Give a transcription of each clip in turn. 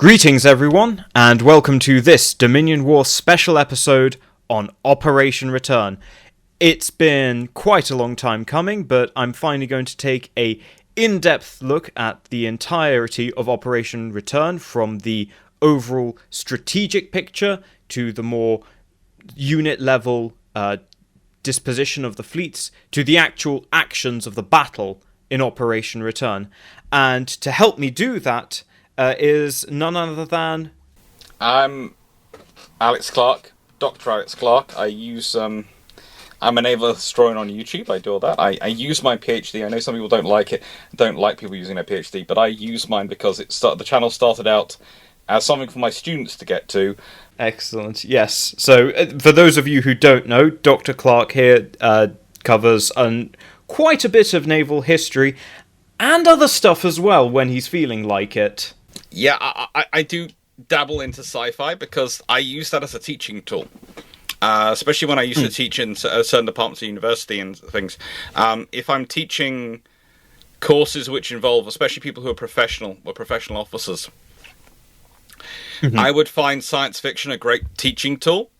Greetings everyone, and welcome to this Dominion War special episode on Operation Return. It's been quite a long time coming, but I'm finally going to take a in-depth look at the entirety of Operation Return, from the overall strategic picture to the more unit-level disposition of the fleets, to the actual actions of the battle in Operation Return. And to help me do that is none other than... I'm Alex Clarke, Dr. Alex Clarke. I'm a naval historian on YouTube. I do all that. I use my PhD. I know some people don't like it, don't like people using their PhD, but I use mine because the channel started out as something for my students to get to. Excellent, yes. So, for those of you who don't know, Dr. Clarke here covers quite a bit of naval history, and other stuff as well when he's feeling like it. Yeah, I do dabble into sci-fi because I use that as a teaching tool. Especially when I used to teach in certain departments of university and things. If I'm teaching courses which involve, especially people who are professional or professional officers, I would find science fiction a great teaching tool,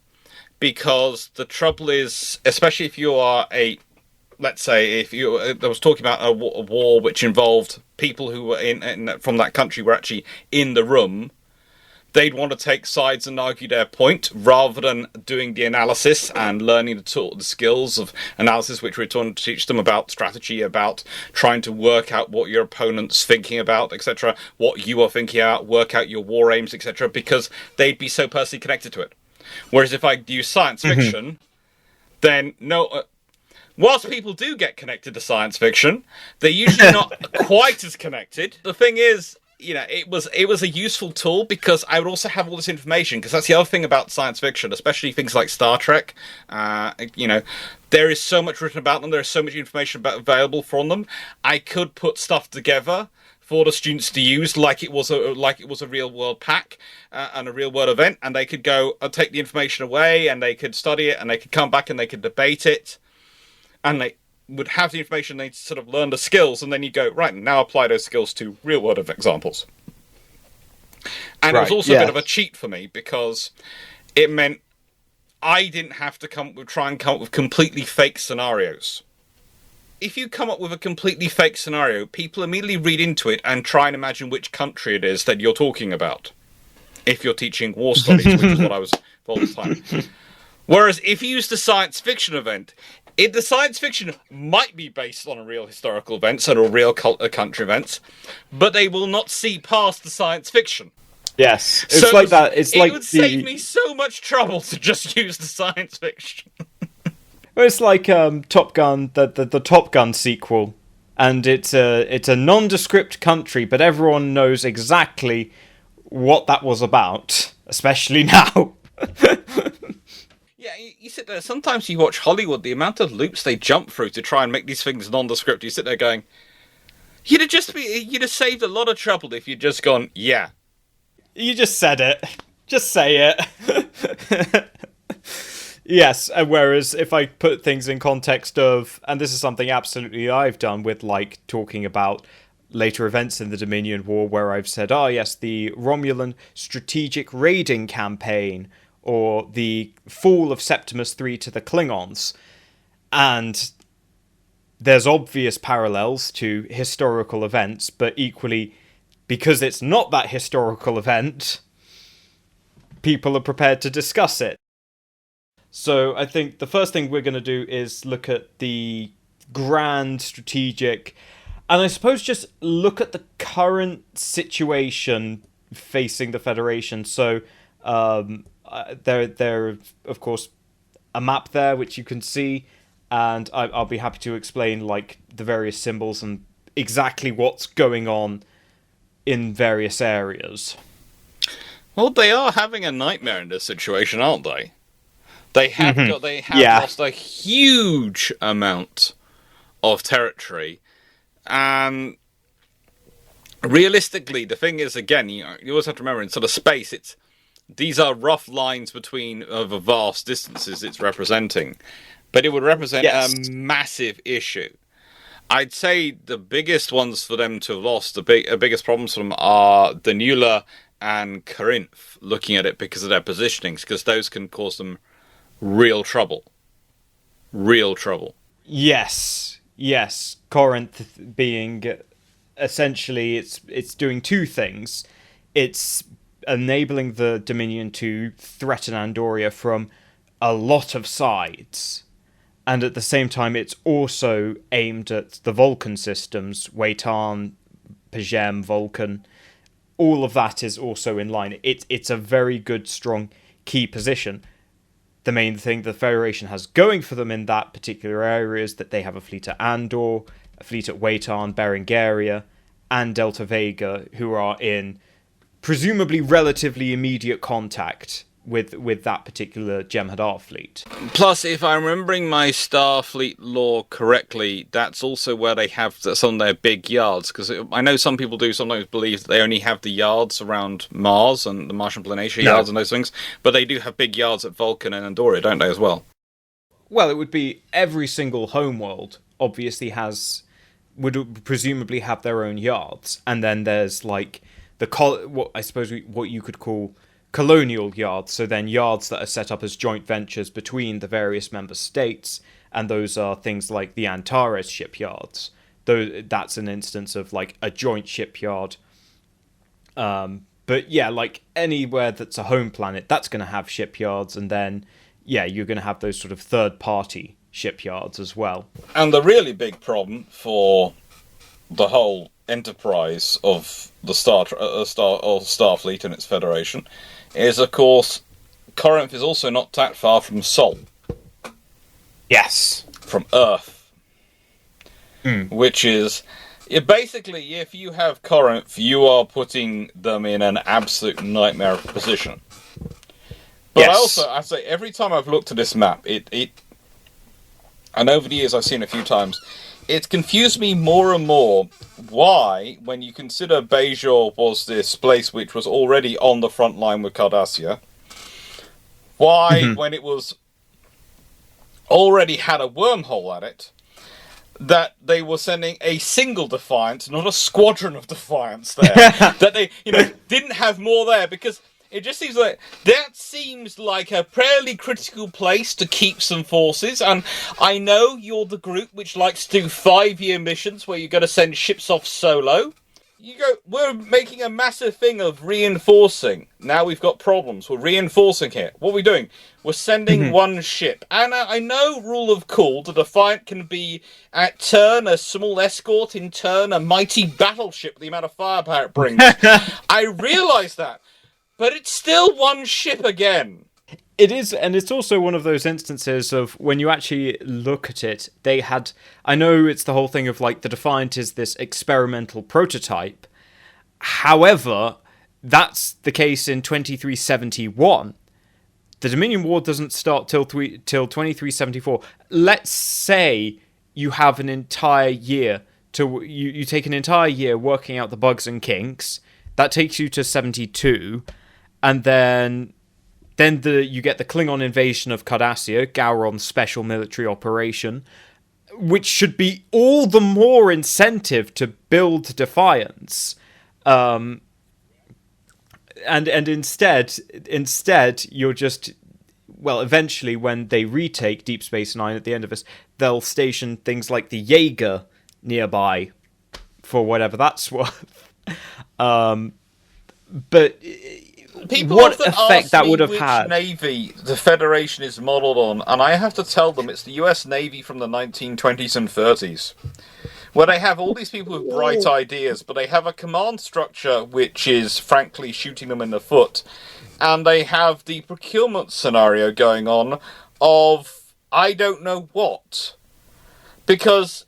because the trouble is, especially if you are let's say, if I was talking about a war which involved people who were from that country were actually in the room, they'd want to take sides and argue their point rather than doing the analysis and learning the skills of analysis, which we're trying to teach them about strategy, about trying to work out what your opponent's thinking about, etc., what you are thinking about, work out your war aims, etc., because they'd be so personally connected to it. Whereas if I use science fiction, then no... whilst people do get connected to science fiction, they're usually not quite as connected. The thing is, it was a useful tool because I would also have all this information, because that's the other thing about science fiction, especially things like Star Trek. There is so much written about them. There is so much information available from them. I could put stuff together for the students to use like it was a real world pack and a real world event, and they could go and take the information away, and they could study it, and they could come back and they could debate it. And they would have the information, they'd sort of learn the skills, and then you go, right, now apply those skills to real-world examples. And it was also a bit of a cheat for me, because it meant I didn't have to try and come up with completely fake scenarios. If you come up with a completely fake scenario, people immediately read into it and try and imagine which country it is that you're talking about, if you're teaching war studies, which is what I was for all the time. Whereas if you used a science fiction event... the science fiction might be based on a real historical events and a real country events, but they will not see past the science fiction. Yes, it's like that. It would save me so much trouble to just use the science fiction. Well, it's like Top Gun, the Top Gun sequel, and it's a nondescript country, but everyone knows exactly what that was about, especially now. Yeah, you sit there, sometimes you watch Hollywood, the amount of loops they jump through to try and make these things nondescript, you sit there going, you'd have saved a lot of trouble if you'd just gone, yeah. You just said it. Just say it. Yes, whereas if I put things in context of, and this is something absolutely I've done with, like, talking about later events in the Dominion War, where I've said, yes, the Romulan strategic raiding campaign, or the fall of Septimus III to the Klingons. And there's obvious parallels to historical events, but equally, because it's not that historical event, people are prepared to discuss it. So I think the first thing we're going to do is look at the grand strategic, and I suppose just look at the current situation facing the Federation. So, there, of course, a map there which you can see, and I'll be happy to explain, like, the various symbols and exactly what's going on in various areas. Well, they are having a nightmare in this situation, aren't they? They have lost a huge amount of territory, and realistically, the thing is, again, you always have to remember, in sort of space, these are rough lines between the vast distances it's representing, but it would represent a massive issue. I'd say the biggest ones for them to have lost, the biggest problems for them are the Nula and Corinth looking at it because of their positionings, because those can cause them real trouble. Real trouble. Yes. Corinth being essentially it's doing two things. It's enabling the Dominion to threaten Andoria from a lot of sides, and at the same time it's also aimed at the Vulcan systems, Waitan, Pajem, Vulcan. All of that is also in line. It's a very good, strong key position. The main thing the Federation has going for them in that particular area is that they have a fleet at Andor, a fleet at Waitan, Berengaria, and Delta Vega, who are in presumably relatively immediate contact with that particular Jem'Hadar fleet. Plus, if I'm remembering my Starfleet lore correctly, that's also where they have some of their big yards, because I know some people do sometimes believe that they only have the yards around Mars and the Martian Planatia yards and those things, but they do have big yards at Vulcan and Andoria, don't they, as well? Well, it would be every single homeworld obviously would presumably have their own yards, and then there's like what you could call colonial yards, so then yards that are set up as joint ventures between the various member states, and those are things like the Antares shipyards. That's an instance of like a joint shipyard. But yeah, like anywhere that's a home planet, that's going to have shipyards, and then you're going to have those sort of third-party shipyards as well. And the really big problem for the whole enterprise of the Starfleet and its Federation is, of course, Corinth is also not that far from Sol. Yes. From Earth. Which is... basically, if you have Corinth, you are putting them in an absolute nightmare of position. But yes. I say, every time I've looked at this map, and over the years I've seen it a few times, it's confused me more and more why, when you consider Bajor was this place which was already on the front line with Cardassia, why, when it was already had a wormhole at it, that they were sending a single Defiant, not a squadron of Defiants there. That they, didn't have more there, because it just seems like that seems like a fairly critical place to keep some forces. And I know you're the group which likes to do 5-year missions where you're going to send ships off solo. We're making a massive thing of reinforcing. Now we've got problems. We're reinforcing here. What are we doing? We're sending one ship. And I know, rule of cool, the Defiant can be at turn a small escort, in turn a mighty battleship, the amount of firepower it brings. I realise that. But it's still one ship again. It is, and it's also one of those instances of when you actually look at it, I know it's the whole thing of like the Defiant is this experimental prototype. However, that's the case in 2371. The Dominion War doesn't start till 2374. Let's say you have an entire year you take an entire year working out the bugs and kinks. That takes you to 72. And then you get the Klingon invasion of Cardassia, Gowron's special military operation, which should be all the more incentive to build Defiance. And instead you're just... Well, eventually, when they retake Deep Space Nine at the end of this, they'll station things like the Jaeger nearby, for whatever that's worth. But... People what often effect ask that me would have which had. Navy the Federation is modelled on, and I have to tell them it's the US Navy from the 1920s and 30s, where they have all these people with bright ideas, but they have a command structure which is, frankly, shooting them in the foot, and they have the procurement scenario going on of I don't know what. Because...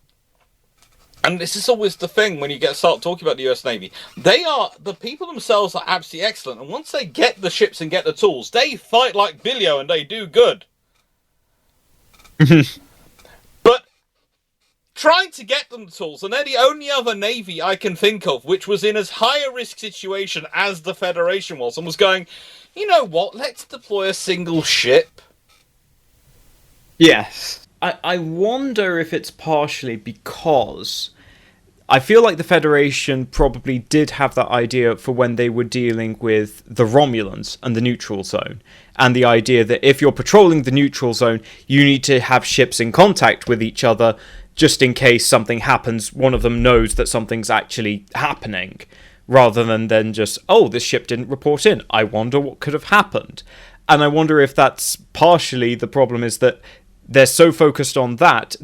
And this is always the thing when you start talking about the US Navy. The people themselves are absolutely excellent. And once they get the ships and get the tools, they fight like Billio and they do good. But trying to get them the tools, and they're the only other Navy I can think of which was in as high a risk situation as the Federation was, and was going, you know what, let's deploy a single ship. Yes. I wonder if it's partially because I feel like the Federation probably did have that idea for when they were dealing with the Romulans and the neutral zone, and the idea that if you're patrolling the neutral zone, you need to have ships in contact with each other, just in case something happens, one of them knows that something's actually happening, rather than then just, oh, this ship didn't report in, I wonder what could have happened. And I wonder if that's partially the problem, is that they're so focused on that,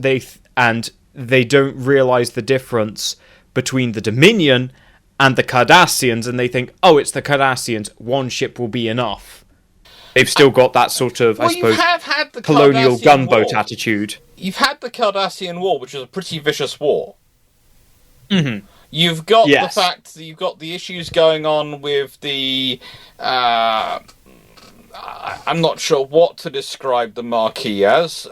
they don't realise the difference between the Dominion and the Cardassians, and they think, oh, it's the Cardassians, one ship will be enough. They've still got that sort of, I suppose, you have had the colonial Cardassian gunboat War. attitude. You've had the Cardassian War, which was a pretty vicious war. Mm-hmm. You've got Yes. the fact that you've got the issues going on with the... I'm not sure what to describe the Marquee as.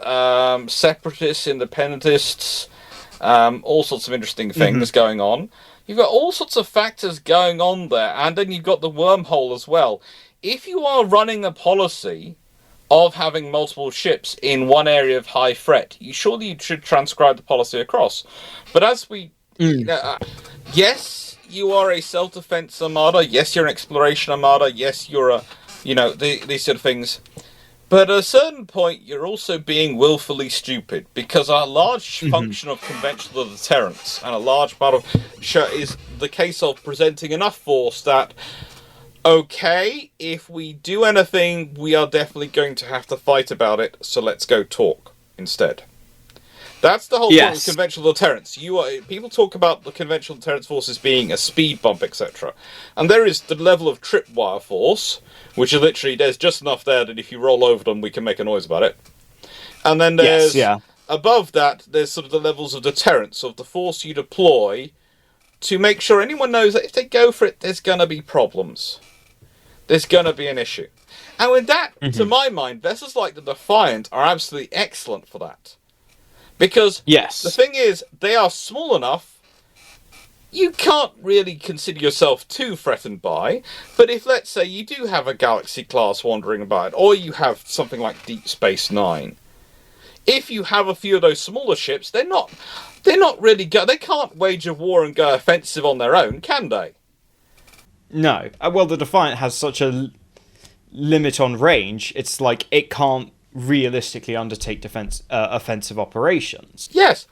Separatists, independentists, all sorts of interesting things going on. You've got all sorts of factors going on there, and then you've got the wormhole as well. If you are running a policy of having multiple ships in one area of high threat, you should transcribe the policy across. But as we... yes, you are a self-defense armada. Yes, you're an exploration armada. Yes, you're a... these sort of things. But at a certain point, you're also being willfully stupid, because a large function of conventional deterrence, and a large part of is the case of presenting enough force that, okay, if we do anything, we are definitely going to have to fight about it, so let's go talk instead. That's the whole point of conventional deterrence. People talk about the conventional deterrence force as being a speed bump, etc. And there is the level of tripwire force, which is literally, there's just enough there that if you roll over them, we can make a noise about it. And then there's, above that, there's sort of the levels of deterrence, of the force you deploy to make sure anyone knows that if they go for it, there's going to be problems. There's going to be an issue. And with that, to my mind, vessels like the Defiant are absolutely excellent for that. Because the thing is, they are small enough, you can't really consider yourself too threatened by, but if, let's say, you do have a Galaxy class wandering about, or you have something like Deep Space Nine, if you have a few of those smaller ships, they're not really they can't wage a war and go offensive on their own, can they? No. Well, the Defiant has such a limit on range, it's like it can't realistically undertake offensive operations. Yes,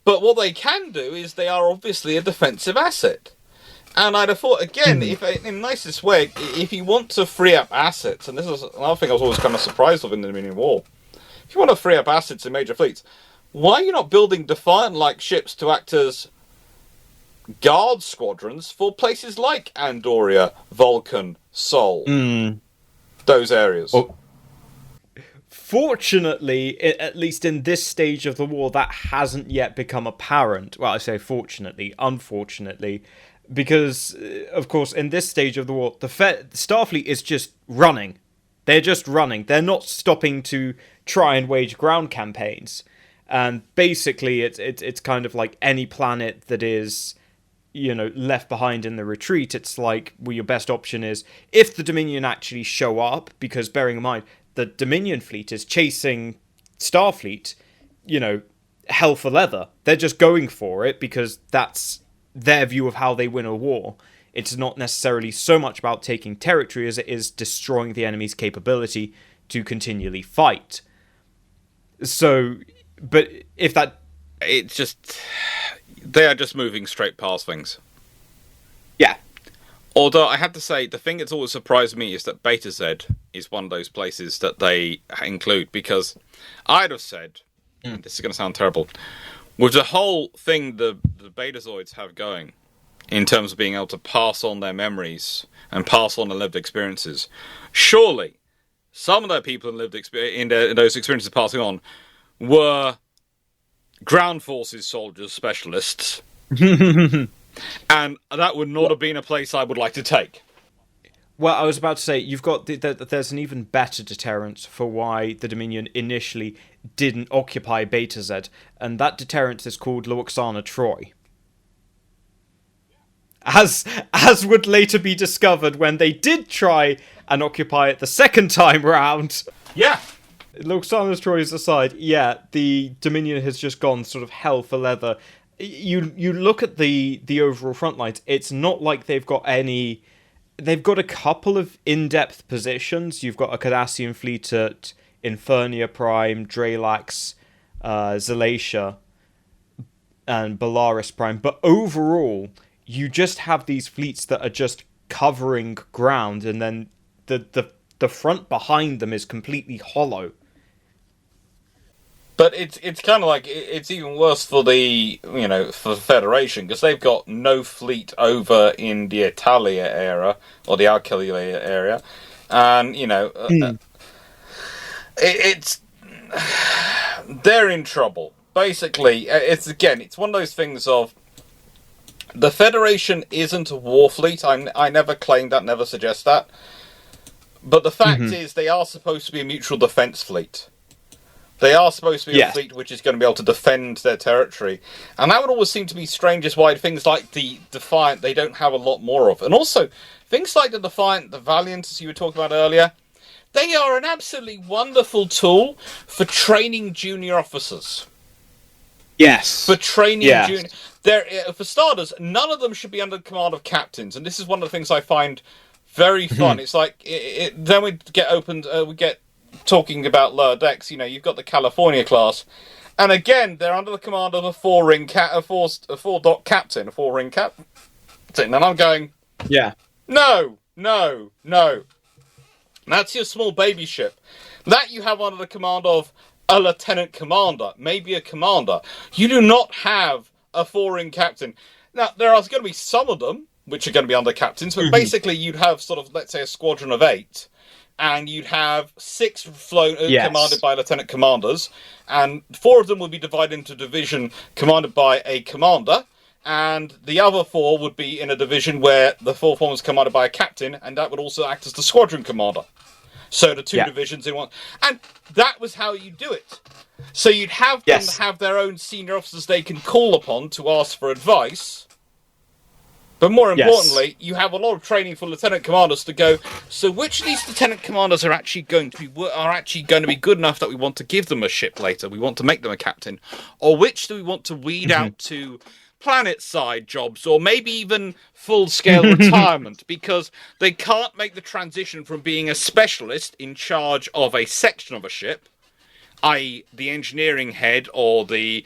but what they can do is they are obviously a defensive asset. And I'd have thought, again, if in the nicest way, if you want to free up assets, and this is another thing I was always kind of surprised of in the Dominion War, if you want to free up assets in major fleets, why are you not building Defiant-like ships to act as guard squadrons for places like Andoria, Vulcan, Sol, those areas? Well, fortunately, at least in this stage of the war, that hasn't yet become apparent. Well, I say fortunately, unfortunately, because, of course, in this stage of the war, the Starfleet is just running. They're just running. They're not stopping to try and wage ground campaigns. And basically, it's kind of like any planet that is, left behind in the retreat. It's like, well, your best option is, if the Dominion actually show up, because bearing in mind, the Dominion fleet is chasing Starfleet, hell for leather. They're just going for it because that's their view of how they win a war. It's not necessarily so much about taking territory as it is destroying the enemy's capability to continually fight. So, but if that... It's just... They are just moving straight past things. Yeah. Although, I have to say, the thing that's always surprised me is that Beta Z is one of those places that they include, because I'd have said, and this is going to sound terrible, with the whole thing the Betazoids have going, in terms of being able to pass on their memories and pass on their lived experiences, surely some of their people in those experiences passing on were ground forces soldiers, specialists. And that would not have been a place I would like to take. Well, I was about to say, you've got there's an even better deterrent for why the Dominion initially didn't occupy Beta Z, and that deterrent is called Luoxana Troy. As would later be discovered when they did try and occupy it the second time round. Yeah. Luoxana Troy aside, the Dominion has just gone sort of hell for leather, you look at the overall front lines. It's not like they've got any. They've got a couple of in-depth positions. You've got a Cardassian fleet at Infernia Prime, Dralax, Zalatia, and Belarus Prime. But overall, you just have these fleets that are just covering ground, and then the front behind them is completely hollow. But it's kind of like it's even worse for for the Federation, because they've got no fleet over in the Italia area or the Alcalia area, and it's they're in trouble. Basically, it's one of those things of the Federation isn't a war fleet. I never claimed that, never suggest that, but the fact is they are supposed to be a mutual defense fleet. They are supposed to be a fleet which is going to be able to defend their territory. And that would always seem to be strange as why things like the Defiant they don't have a lot more of. And also, things like the Defiant, the Valiant, as you were talking about earlier, they are an absolutely wonderful tool for training junior officers. Yes. For training junior... For starters, none of them should be under the command of captains. And this is one of the things I find very fun. It's like... then we get opened... we get... talking about lower decks, you've got the California class, and again they're under the command of a four-ring four-dot captain, a four-ring captain, and I'm going, no, that's your small baby ship that you have under the command of a lieutenant commander, maybe a commander. You do not have a four-ring captain. Now there are going to be some of them which are going to be under captains, but basically you'd have sort of, let's say, a squadron of 8. And you'd have 6 flown commanded by lieutenant commanders, and 4 of them would be divided into a division commanded by a commander, and the other 4 would be in a division where the 4th one was commanded by a captain, and that would also act as the squadron commander. So the 2 divisions in one, and that was how you do it. So you'd have them have their own senior officers they can call upon to ask for advice. But more importantly, you have a lot of training for lieutenant commanders to go. So, which of these lieutenant commanders are actually going to be good enough that we want to give them a ship later? We want to make them a captain, or which do we want to weed out to planet side jobs, or maybe even full scale retirement, because they can't make the transition from being a specialist in charge of a section of a ship, i.e., the engineering head or the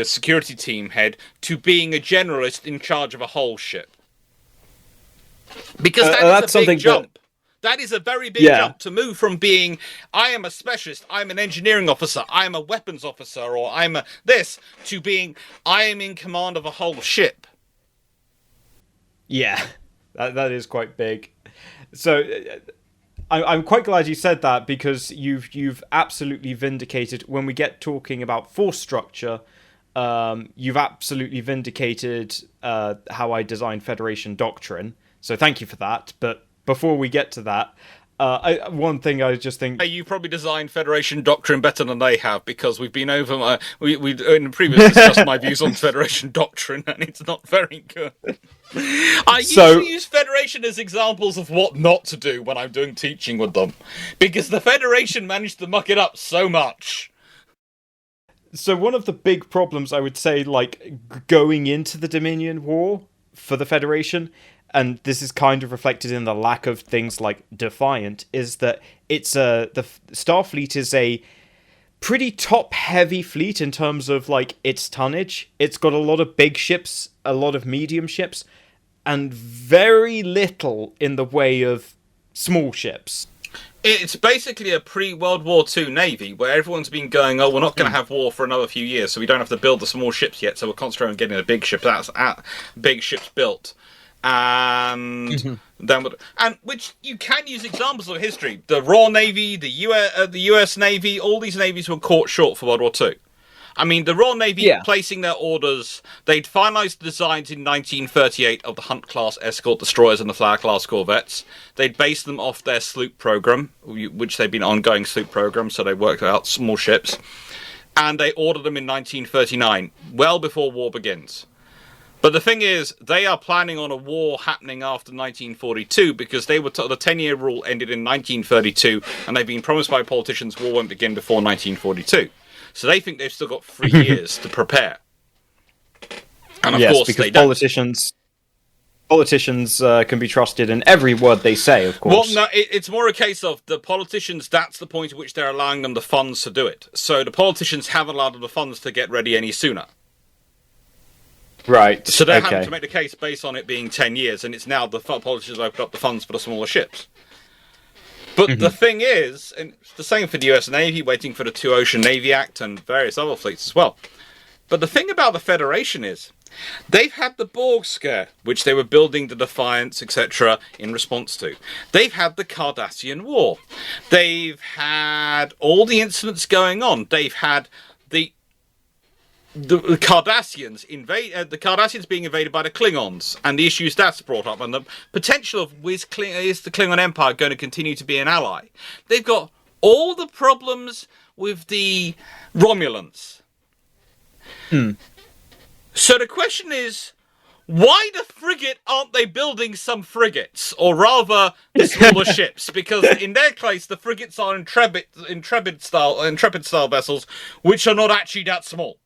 security team head, to being a generalist in charge of a whole ship. Because that's a big jump. That is a very big jump to move from being, I am a specialist, I'm an engineering officer, I'm a weapons officer, or I'm a this, to being, I am in command of a whole ship. Yeah, that is quite big. So... I'm quite glad you said that, because you've absolutely vindicated, when we get talking about force structure, you've absolutely vindicated how I designed Federation doctrine. So thank you for that. But before we get to that, one thing I just think... You probably designed Federation doctrine better than they have, because we've been over... we in the previous discussed my views on Federation doctrine, and it's not very good. I usually use Federation as examples of what not to do when I'm doing teaching with them, because the Federation managed to muck it up so much. So one of the big problems, I would say, like, going into the Dominion War for the Federation, and this is kind of reflected in the lack of things like Defiant, is that the Starfleet is a pretty top-heavy fleet in terms of, like, its tonnage. It's got a lot of big ships, a lot of medium ships, and very little in the way of small ships. It's basically a pre-World War II Navy, where everyone's been going, we're not going to have war for another few years, so we don't have to build the small ships yet, so we're concentrating on getting the big ships built. And then, which you can use examples of history. The Royal Navy, the US Navy, all these navies were caught short for World War II. I mean, the Royal Navy placing their orders, they'd finalised the designs in 1938 of the Hunt-class escort destroyers and the Flower-class corvettes. They'd based them off their sloop programme, which they'd been ongoing sloop programme, so they worked out small ships. And they ordered them in 1939, well before war begins. But the thing is, they are planning on a war happening after 1942, because they were the 10-year rule ended in 1932, and they've been promised by politicians war won't begin before 1942. So they think they've still got 3 years to prepare. And of yes, course because they don't. politicians can be trusted in every word they say, of course. Well, no, it's more a case of the politicians, that's the point at which they're allowing them the funds to do it. So the politicians haven't allowed them the funds to get ready any sooner. Right. So they're having to make the case based on it being 10 years, and it's now the politicians opened up the funds for the smaller ships. But the thing is, and it's the same for the US Navy, waiting for the Two Ocean Navy Act and various other fleets as well. But the thing about the Federation is, they've had the Borg scare, which they were building the Defiance, etc., in response to. They've had the Cardassian War. They've had all the incidents going on. They've had the Cardassians the Cardassians being invaded by the Klingons, and the issues that's brought up, and the potential of is the Klingon Empire going to continue to be an ally. They've got all the problems with the Romulans. So the question is, why the frigate aren't they building some frigates, or rather the smaller ships? Because in their case, the frigates are intrepid style vessels, which are not actually that small.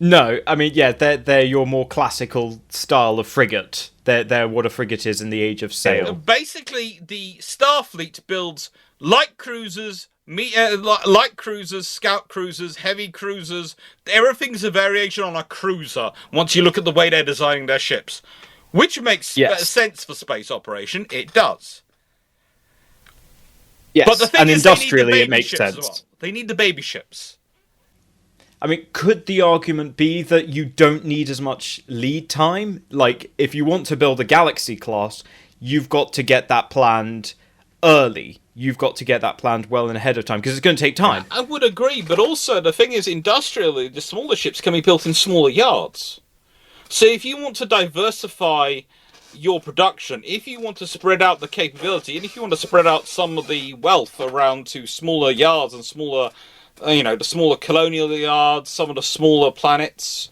No, I mean, yeah, they're your more classical style of frigate. They're what a frigate is in the Age of Sail. Basically, the Starfleet builds light cruisers, light cruisers, scout cruisers, heavy cruisers. Everything's a variation on a cruiser once you look at the way they're designing their ships. Which makes sense for space operation. It does. Yes, but the thing and is, industrially it makes sense. Well. They need the baby ships. I mean, could the argument be that you don't need as much lead time? Like, if you want to build a Galaxy class, you've got to get that planned early. You've got to get that planned well and ahead of time, because it's going to take time. I would agree, but also the thing is, industrially, the smaller ships can be built in smaller yards. So if you want to diversify your production, if you want to spread out the capability, and if you want to spread out some of the wealth around to smaller yards and smaller... the smaller colonial yards, some of the smaller planets.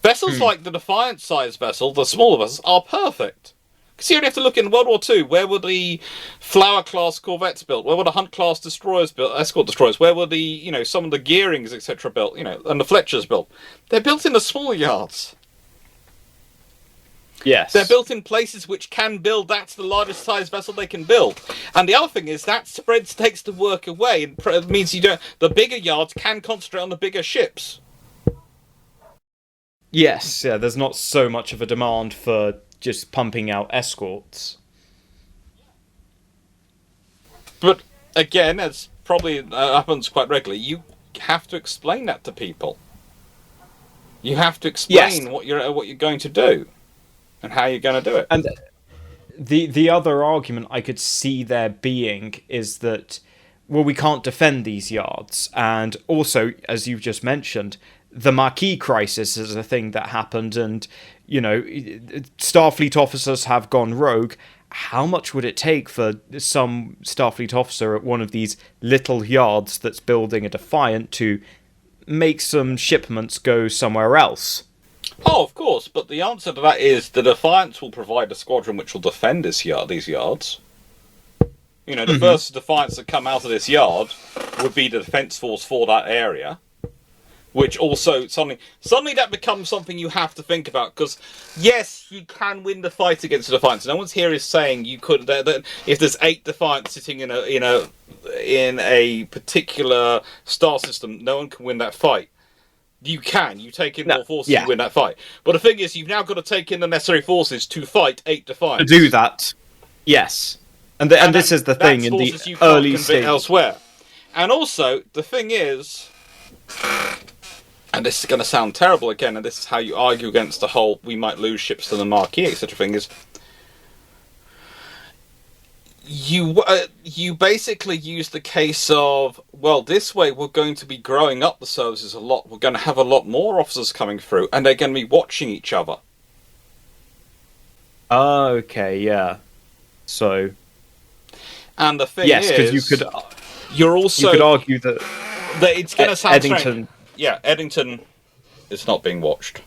Vessels like the Defiance-sized vessel, the smaller vessels, are perfect. Because you only have to look in World War II. Where were the Flower-class corvettes built? Where were the Hunt-class destroyers built? Escort destroyers? Where were the, some of the Gearings, etc. built? And the Fletchers built? They're built in the smaller yards. Yes. They're built in places which can build. That's the largest size vessel they can build. And the other thing is that spreads takes the work away, and it means the bigger yards can concentrate on the bigger ships. Yes, yeah, there's not so much of a demand for just pumping out escorts. But again, as probably happens quite regularly, you have to explain that to people. You have to explain what you're going to do. And how you're going to do it. And the other argument I could see there being is that, well, we can't defend these yards. And also, as you've just mentioned, the Marquee crisis is a thing that happened, and, Starfleet officers have gone rogue. How much would it take for some Starfleet officer at one of these little yards that's building a Defiant to make some shipments go somewhere else? Oh, of course, but the answer to that is the Defiance will provide a squadron which will defend these yards. The first Defiance that come out of this yard would be the defence force for that area, which also suddenly that becomes something you have to think about, because yes, you can win the fight against the Defiance. No one's here is saying you could. That if there's 8 Defiants sitting in a particular star system, no one can win that fight. You can. You take in more forces to win that fight. But the thing is, you've now got to take in the necessary forces to fight 8 Defiants. To do that, yes. And this is the thing in the early stage. Elsewhere. And also, the thing is, and this is going to sound terrible again, and this is how you argue against the whole we might lose ships to the Marquee, etc. thing, is you basically use the case of, well, this way we're going to be growing up the services a lot. We're going to have a lot more officers coming through, and they're going to be watching each other. Okay, yeah. So, and the thing is, because you could argue that it's going to sound Eddington. Strange. Yeah, Eddington is not being watched.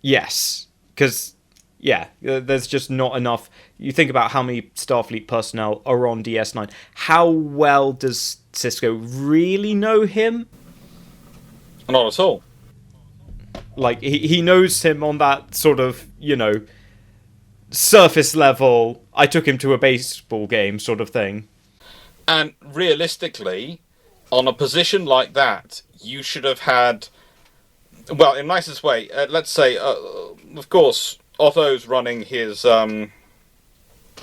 Yes, because. Yeah, there's just not enough. You think about how many Starfleet personnel are on DS9. How well does Sisko really know him? Not at all. Like, he knows him on that sort of, surface level, I took him to a baseball game sort of thing. And realistically, on a position like that, you should have had, well, in the nicest way, let's say, of course, Otto's running his,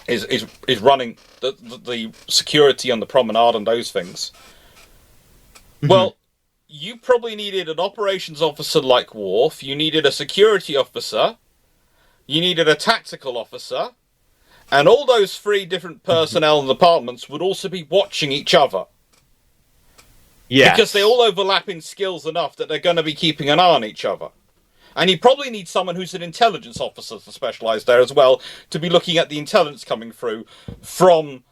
is running the security on the promenade and those things. Mm-hmm. Well, you probably needed an operations officer like Worf, you needed a security officer, you needed a tactical officer, and all those 3 different personnel and departments would also be watching each other. Yes. Because they all overlap in skills enough that they're going to be keeping an eye on each other. And you probably need someone who's an intelligence officer to specialise there as well, to be looking at the intelligence coming through from,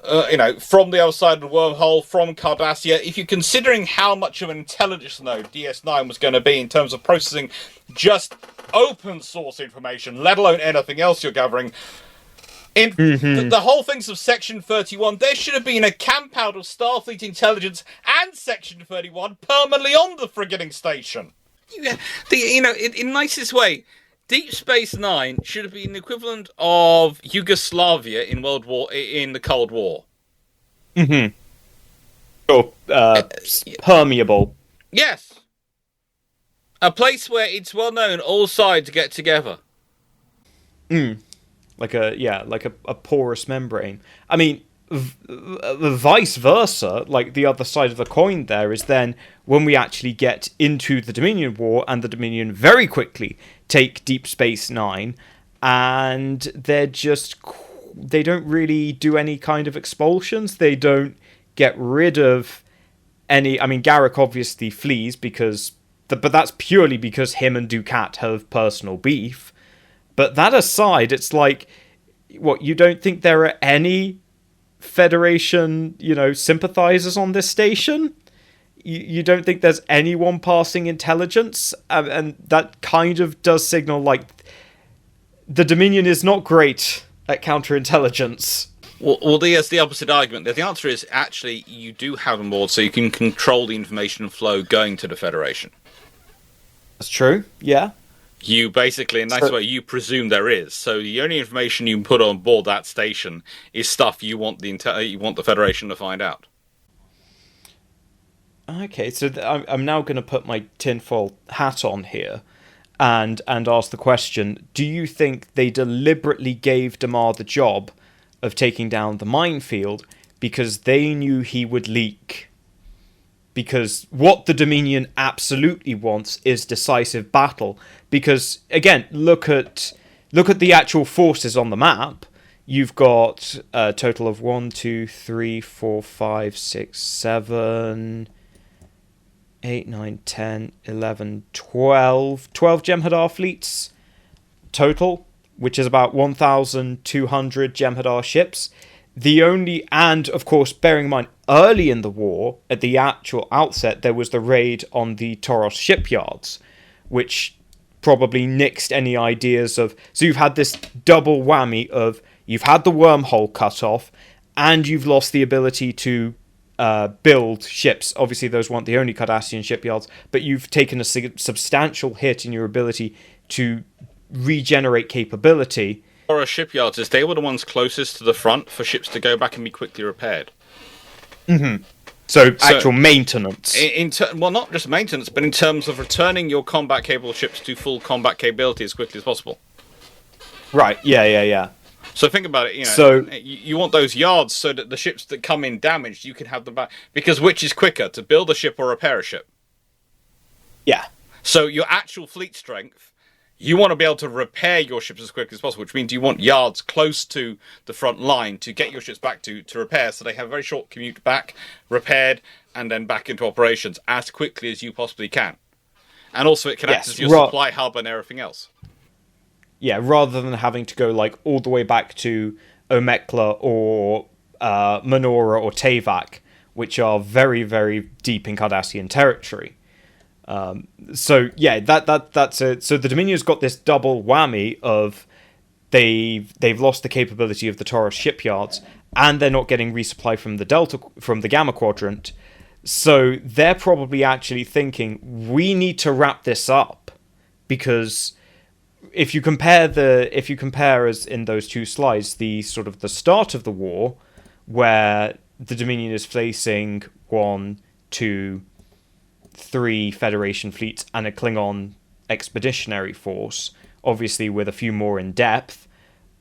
from the other side of the wormhole, from Cardassia. If you're considering how much of an intelligence node DS9 was going to be in terms of processing just open source information, let alone anything else you're gathering, the whole things of Section 31, there should have been a camp out of Starfleet intelligence and Section 31 permanently on the frigating station. In nicest way, Deep Space Nine should have been the equivalent of Yugoslavia in the Cold War. Mm-hmm. Or permeable. Yes. A place where it's well known all sides get together. Like a porous membrane. I mean, vice versa, like the other side of the coin there is then when we actually get into the Dominion War, and the Dominion very quickly take Deep Space Nine, and they don't really do any kind of expulsions. They don't get rid of any. I mean, Garak obviously flees but that's purely because him and Dukat have personal beef. But that aside, it's like, what, you don't think there are any Federation, sympathizers on this station? You don't think there's anyone passing intelligence? And that kind of does signal, like, the Dominion is not great at counterintelligence. Well, there's the opposite argument. The answer is, actually, you do have them board so you can control the information flow going to the Federation. That's true, yeah. You basically, in a nice way, you presume there is. So the only information you can put on board that station is stuff you want the Federation to find out. Okay, so I'm now going to put my tinfoil hat on here and ask the question, do you think they deliberately gave Damar the job of taking down the minefield because they knew he would leak? Because what the Dominion absolutely wants is decisive battle. Because, again, look at the actual forces on the map. You've got a total of 1, 2, 3, 4, 5, 6, 7, 8, 9, 10, 11, 12. 12 Jem'Hadar fleets total, which is about 1,200 Jem'Hadar ships. And of course, bearing in mind, early in the war, at the actual outset, there was the raid on the Toros shipyards, which probably nixed any ideas of... So you've had this double whammy of, you've had the wormhole cut off, and you've lost the ability to build ships. Obviously, those weren't the only Cardassian shipyards, but you've taken a substantial hit in your ability to regenerate capability. Toros shipyards, is they were the ones closest to the front for ships to go back and be quickly repaired. Mm-hmm. So actual maintenance. Well, not just maintenance, but in terms of returning your combat-capable ships to full combat capability as quickly as possible. Right, yeah. So think about it, you want those yards so that the ships that come in damaged, you can have them back. Because which is quicker, to build a ship or repair a ship? Yeah. So your actual fleet strength, you want to be able to repair your ships as quickly as possible, which means you want yards close to the front line to get your ships back to repair, so they have a very short commute back, repaired, and then back into operations as quickly as you possibly can. And also it can act as your supply hub and everything else. Yeah, rather than having to go like all the way back to Omekla or Menorah or Tavak, which are very, very deep in Cardassian territory. So yeah, that's it. So the Dominion's got this double whammy of they've lost the capability of the Toros shipyards, and they're not getting resupply from the Gamma Quadrant. So they're probably actually thinking, we need to wrap this up, because if you compare as in those two slides, the sort of the start of the war, where the Dominion is facing 1, 2, 3 Federation fleets and a Klingon expeditionary force, obviously with a few more in depth,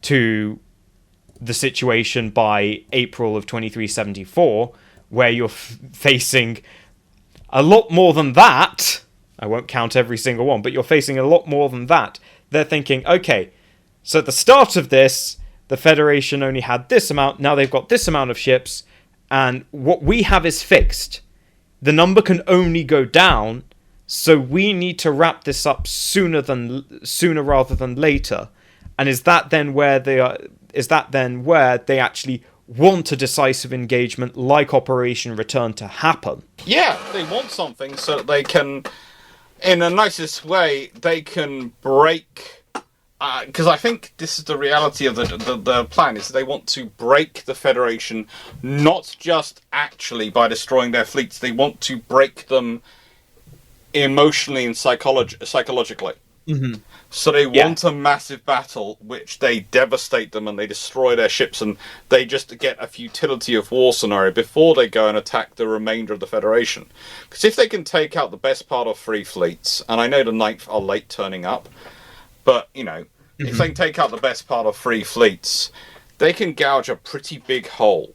to the situation by April of 2374, where you're facing a lot more than that. I won't count every single one, but you're facing a lot more than that. They're thinking, okay, so at the start of this, the Federation only had this amount, now they've got this amount of ships, and what we have is fixed. The number can only go down, so we need to wrap this up sooner rather than later. And is that then where they actually want a decisive engagement like Operation Return to happen? Yeah, they want something so that they can, in the nicest way, they can break. Because I think this is the reality of the plan, is they want to break the Federation, not just actually by destroying their fleets. They want to break them emotionally and psychologically. Mm-hmm. So they want a massive battle, which they devastate them and they destroy their ships, and they just get a futility of war scenario before they go and attack the remainder of the Federation. Because if they can take out the best part of 3 fleets, and I know the 9th are late turning up, but, you know, if they can take out the best part of 3 fleets, they can gouge a pretty big hole.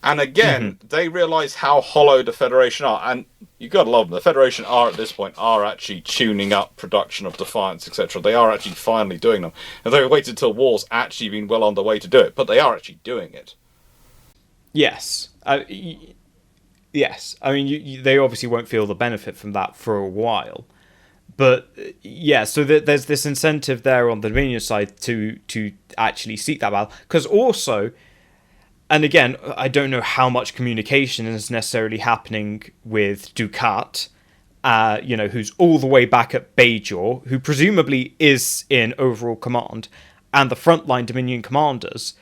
And again, they realise how hollow the Federation are. And you've got to love them. The Federation at this point, are actually tuning up production of Defiance, etc. They are actually finally doing them. And they waited till war's actually been well on the way to do it. But they are actually doing it. Yes. Yes. I mean, they obviously won't feel the benefit from that for a while. But yeah, so there's this incentive there on the Dominion side to actually seek that battle. Because also, and again, I don't know how much communication is necessarily happening with Dukat, who's all the way back at Bajor, who presumably is in overall command, and the frontline Dominion commanders.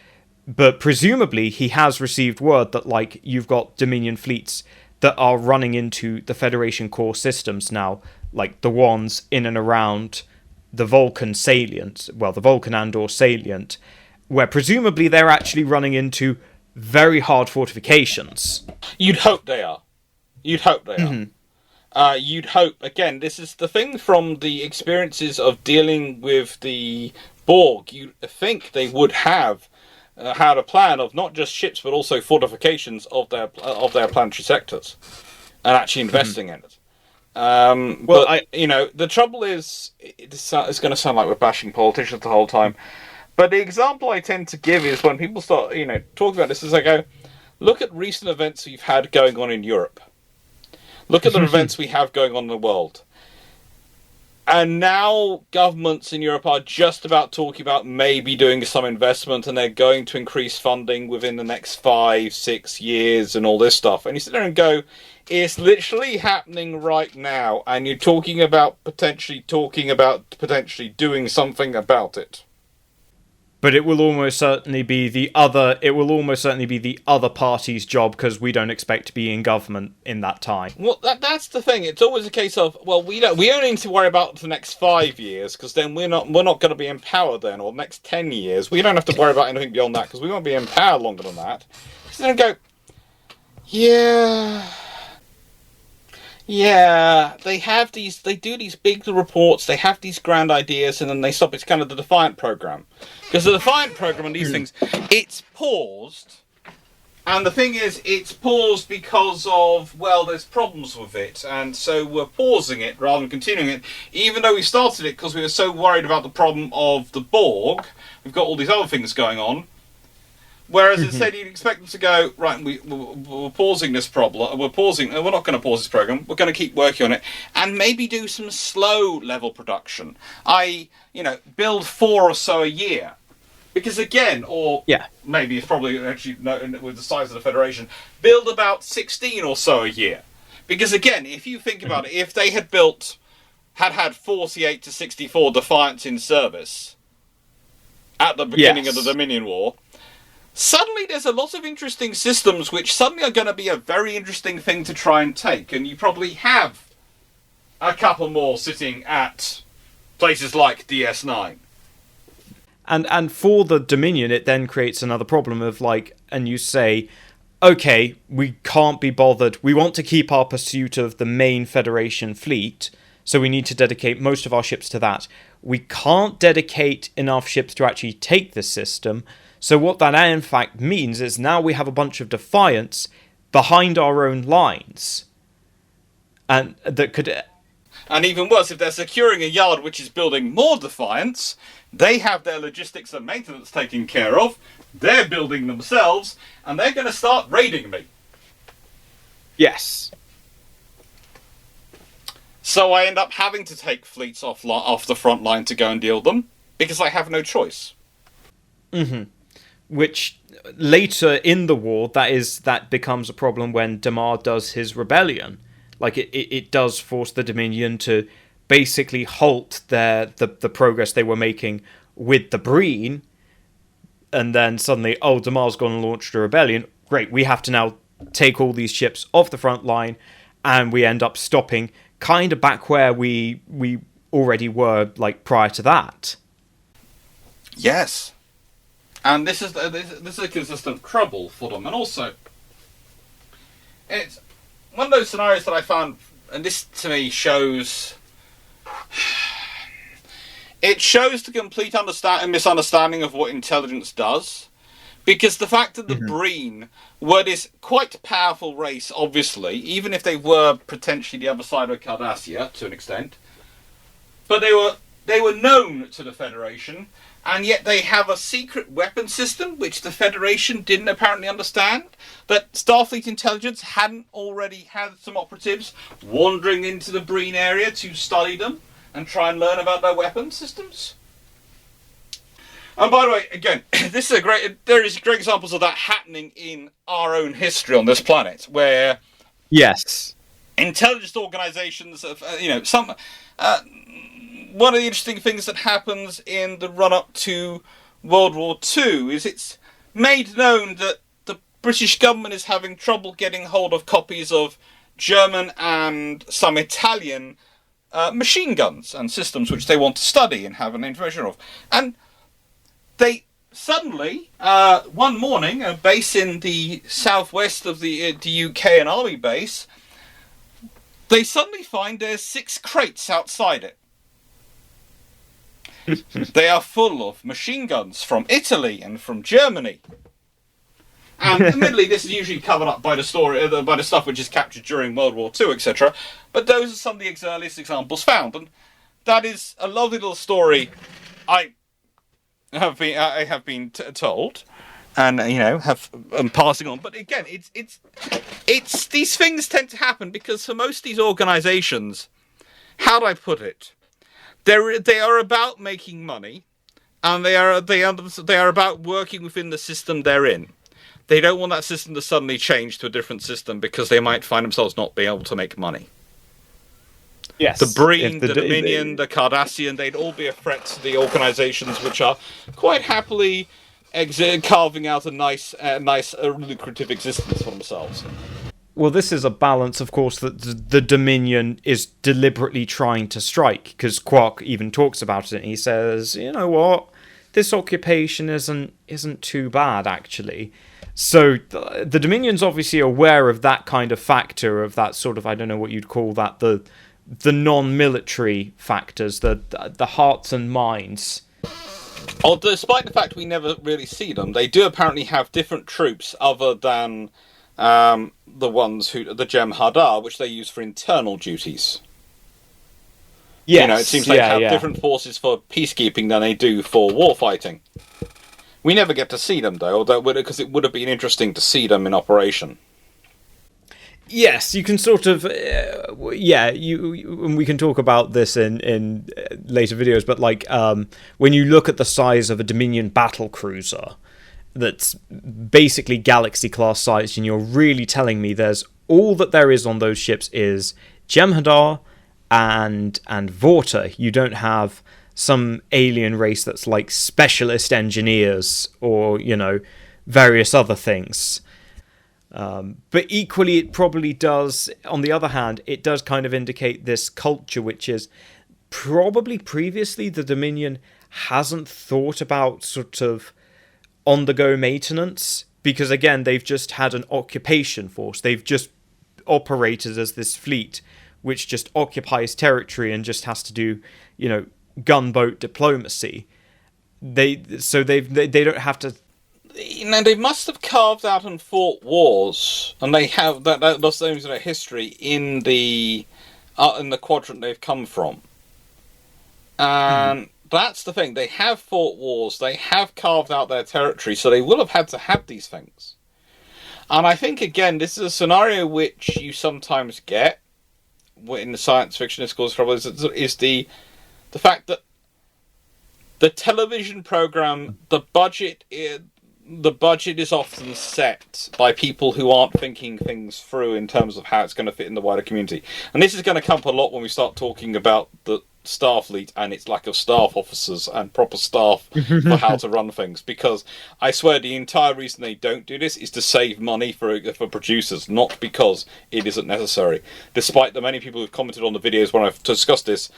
But presumably he has received word that, like, you've got Dominion fleets that are running into the Federation core systems now, like the ones in and around the Vulcan salient, well, the Vulcan Andor salient, where presumably they're actually running into very hard fortifications. You'd hope they are. You'd hope, again, this is the thing from the experiences of dealing with the Borg, you'd think they would have had a plan of not just ships but also fortifications of their planetary sectors, and actually investing in it. The trouble is, it's going to sound like we're bashing politicians the whole time, but the example I tend to give is when people start, talking about this, is I go, look at recent events we've had going on in Europe. Look at the events we have going on in the world. And now governments in Europe are just about talking about maybe doing some investment, and they're going to increase funding within the next 5-6 years and all this stuff. And you sit there and go, it's literally happening right now, and you're talking about potentially doing something about it. But it will almost certainly be the other party's job, because we don't expect to be in government in that time. Well, that's the thing. It's always a case of, well, we only need to worry about the next 5 years, because then we're not going to be in power then, or the next 10 years. We don't have to worry about anything beyond that, because we won't be in power longer than that. So then go, yeah, they do these big reports, they have these grand ideas, and then they stop. It's kind of the Defiant program. Because the Defiant program and these things, it's paused. And the thing is, it's paused because of, well, there's problems with it. And so we're pausing it rather than continuing it. Even though we started it because we were so worried about the problem of the Borg, we've got all these other things going on. Whereas instead you'd expect them to go, right, we're pausing this problem, we're not going to pause this program, we're going to keep working on it, and maybe do some slow level production. Build 4 or so a year. Because again, maybe it's probably actually with the size of the Federation, build about 16 or so a year. Because again, if you think about it, if they had had 48 to 64 Defiants in service at the beginning of the Dominion War, suddenly there's a lot of interesting systems which suddenly are going to be a very interesting thing to try and take, and you probably have a couple more sitting at places like DS9. And for the Dominion, it then creates another problem of and you say, okay, we can't be bothered. We want to keep our pursuit of the main Federation fleet, so we need to dedicate most of our ships to that. We can't dedicate enough ships to actually take this system. So what that in fact means is now we have a bunch of Defiants behind our own lines. And that could... And even worse, if they're securing a yard which is building more Defiants, they have their logistics and maintenance taken care of, they're building themselves, and they're going to start raiding me. Yes. So I end up having to take fleets off the front line to go and deal them, because I have no choice. Mm-hmm. Which, later in the war, that becomes a problem when Damar does his rebellion. It does force the Dominion to basically halt the progress they were making with the Breen, and then suddenly, Damar's gone and launched a rebellion. Great, we have to now take all these ships off the front line, and we end up stopping kind of back where we already were, prior to that. Yes. And this is a consistent trouble for them. And also, it's one of those scenarios that I found, and this to me shows... It shows the complete misunderstanding of what intelligence does. Because the fact that the Breen were this quite powerful race, obviously, even if they were potentially the other side of Cardassia, to an extent, but they were known to the Federation, and yet they have a secret weapon system which the Federation didn't apparently understand, that Starfleet intelligence hadn't already had some operatives wandering into the Breen area to study them and try and learn about their weapon systems. And by the way, again, there is great examples of that happening in our own history on this planet, where yes, intelligence organizations have, one of the interesting things that happens in the run-up to World War II is it's made known that the British government is having trouble getting hold of copies of German and some Italian machine guns and systems which they want to study and have an information of. And they suddenly, one morning, a base in the southwest of the UK, an army base, they suddenly find there's 6 crates outside it. They are full of machine guns from Italy and from Germany. And admittedly, this is usually covered up by the story, by the stuff which is captured during World War II, etc. But those are some of the earliest examples found, and that is a lovely little story. I have been told, and I'm passing on. But again, it's these things tend to happen because for most of these organisations, how do I put it? They are about making money, and they are about working within the system they're in. They don't want that system to suddenly change to a different system because they might find themselves not being able to make money. Yes, the Breen, the Dominion, the Cardassian, they'd all be a threat to the organisations which are quite happily carving out a nice, lucrative existence for themselves. Well, this is a balance, of course, that the Dominion is deliberately trying to strike, because Quark even talks about it, and he says, you know what, this occupation isn't too bad, actually. So the Dominion's obviously aware of that kind of factor, of that sort of, I don't know what you'd call that, the non-military factors, the hearts and minds. Despite the fact we never really see them, they do apparently have different troops other than the ones the Jem'Hadar, which they use for internal duties. Yes, it seems they have different forces for peacekeeping than they do for warfighting. We never get to see them, though, because it would have been interesting to see them in operation. Yes, you can sort of, we can talk about this in later videos, but when you look at the size of a Dominion battle cruiser, that's basically Galaxy-class size, and you're really telling me all that there is on those ships is Jem'Hadar and Vorta. You don't have some alien race that's like specialist engineers or, various other things. But equally, it probably does, on the other hand, it does kind of indicate this culture, which is probably previously the Dominion hasn't thought about sort of on-the-go maintenance, because again, they've just had an occupation force. They've just operated as this fleet which just occupies territory and just has to do, gunboat diplomacy. They don't have to. They must have carved out and fought wars, and they have that's those in their history in the quadrant they've come from. And that's the thing. They have fought wars. They have carved out their territory, so they will have had to have these things. And I think, again, this is a scenario which you sometimes get in the science fiction discourse, is the fact that the television program, the budget is often set by people who aren't thinking things through in terms of how it's going to fit in the wider community. And this is going to come up a lot when we start talking about the Starfleet and its lack of staff officers and proper staff for how to run things. Because I swear the entire reason they don't do this is to save money for producers, not because it isn't necessary. Despite the many people who've commented on the videos when I've discussed this,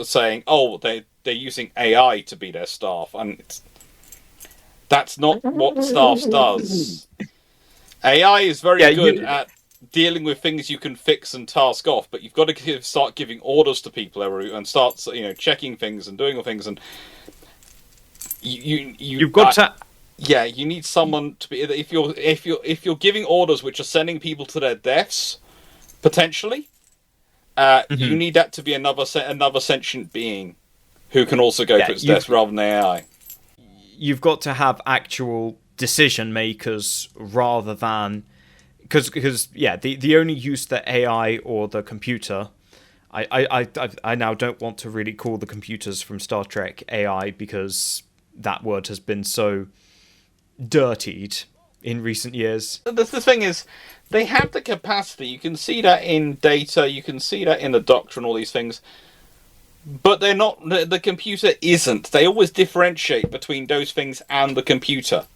saying, oh, they're using AI to be their staff. And that's not what staff does. AI is very good at dealing with things you can fix and task off, but you've got to start giving orders to people and start, checking things and doing things. And you've got to. Yeah, you need someone to be. If you're giving orders which are sending people to their deaths, potentially, you need that to be another sentient being who can also go to its death rather than AI. You've got to have actual decision makers rather than. Because the only use that AI or the computer, I now don't want to really call the computers from Star Trek AI, because that word has been so dirtied in recent years. The thing is, they have the capacity. You can see that in data. You can see that in the doctrine. All these things, but they're not. The computer isn't. They always differentiate between those things and the computer.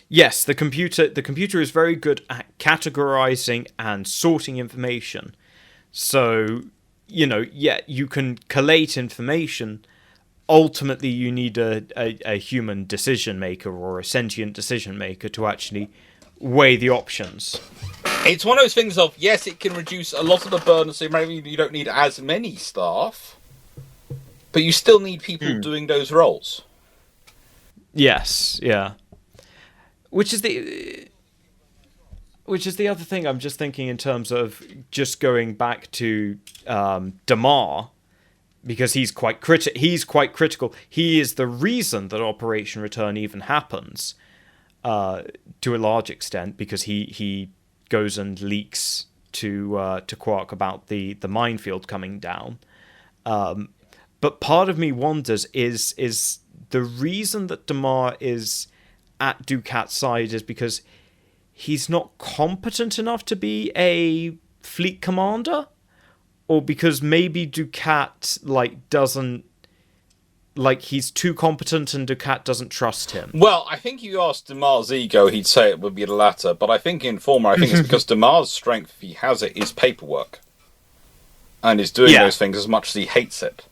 Yes, the computer is very good at categorizing and sorting information. So, you can collate information. Ultimately, you need a human decision maker or a sentient decision maker to actually weigh the options. It's one of those things of, yes, it can reduce a lot of the burden, so maybe you don't need as many staff, but you still need people doing those roles. Yes, yeah. Which is the other thing I'm just thinking in terms of just going back to Damar, because he's quite critical. He is the reason that Operation Return even happens, to a large extent, because he goes and leaks to Quark about the minefield coming down. But part of me wonders is the reason that Damar is at Ducat's side is because he's not competent enough to be a fleet commander, or because maybe Ducat doesn't he's too competent and Ducat doesn't trust him. Well, I think you asked Damar's ego, he'd say it would be the latter, but I think it's because Damar's strength, if he has it, is paperwork, and is doing those things as much as he hates it.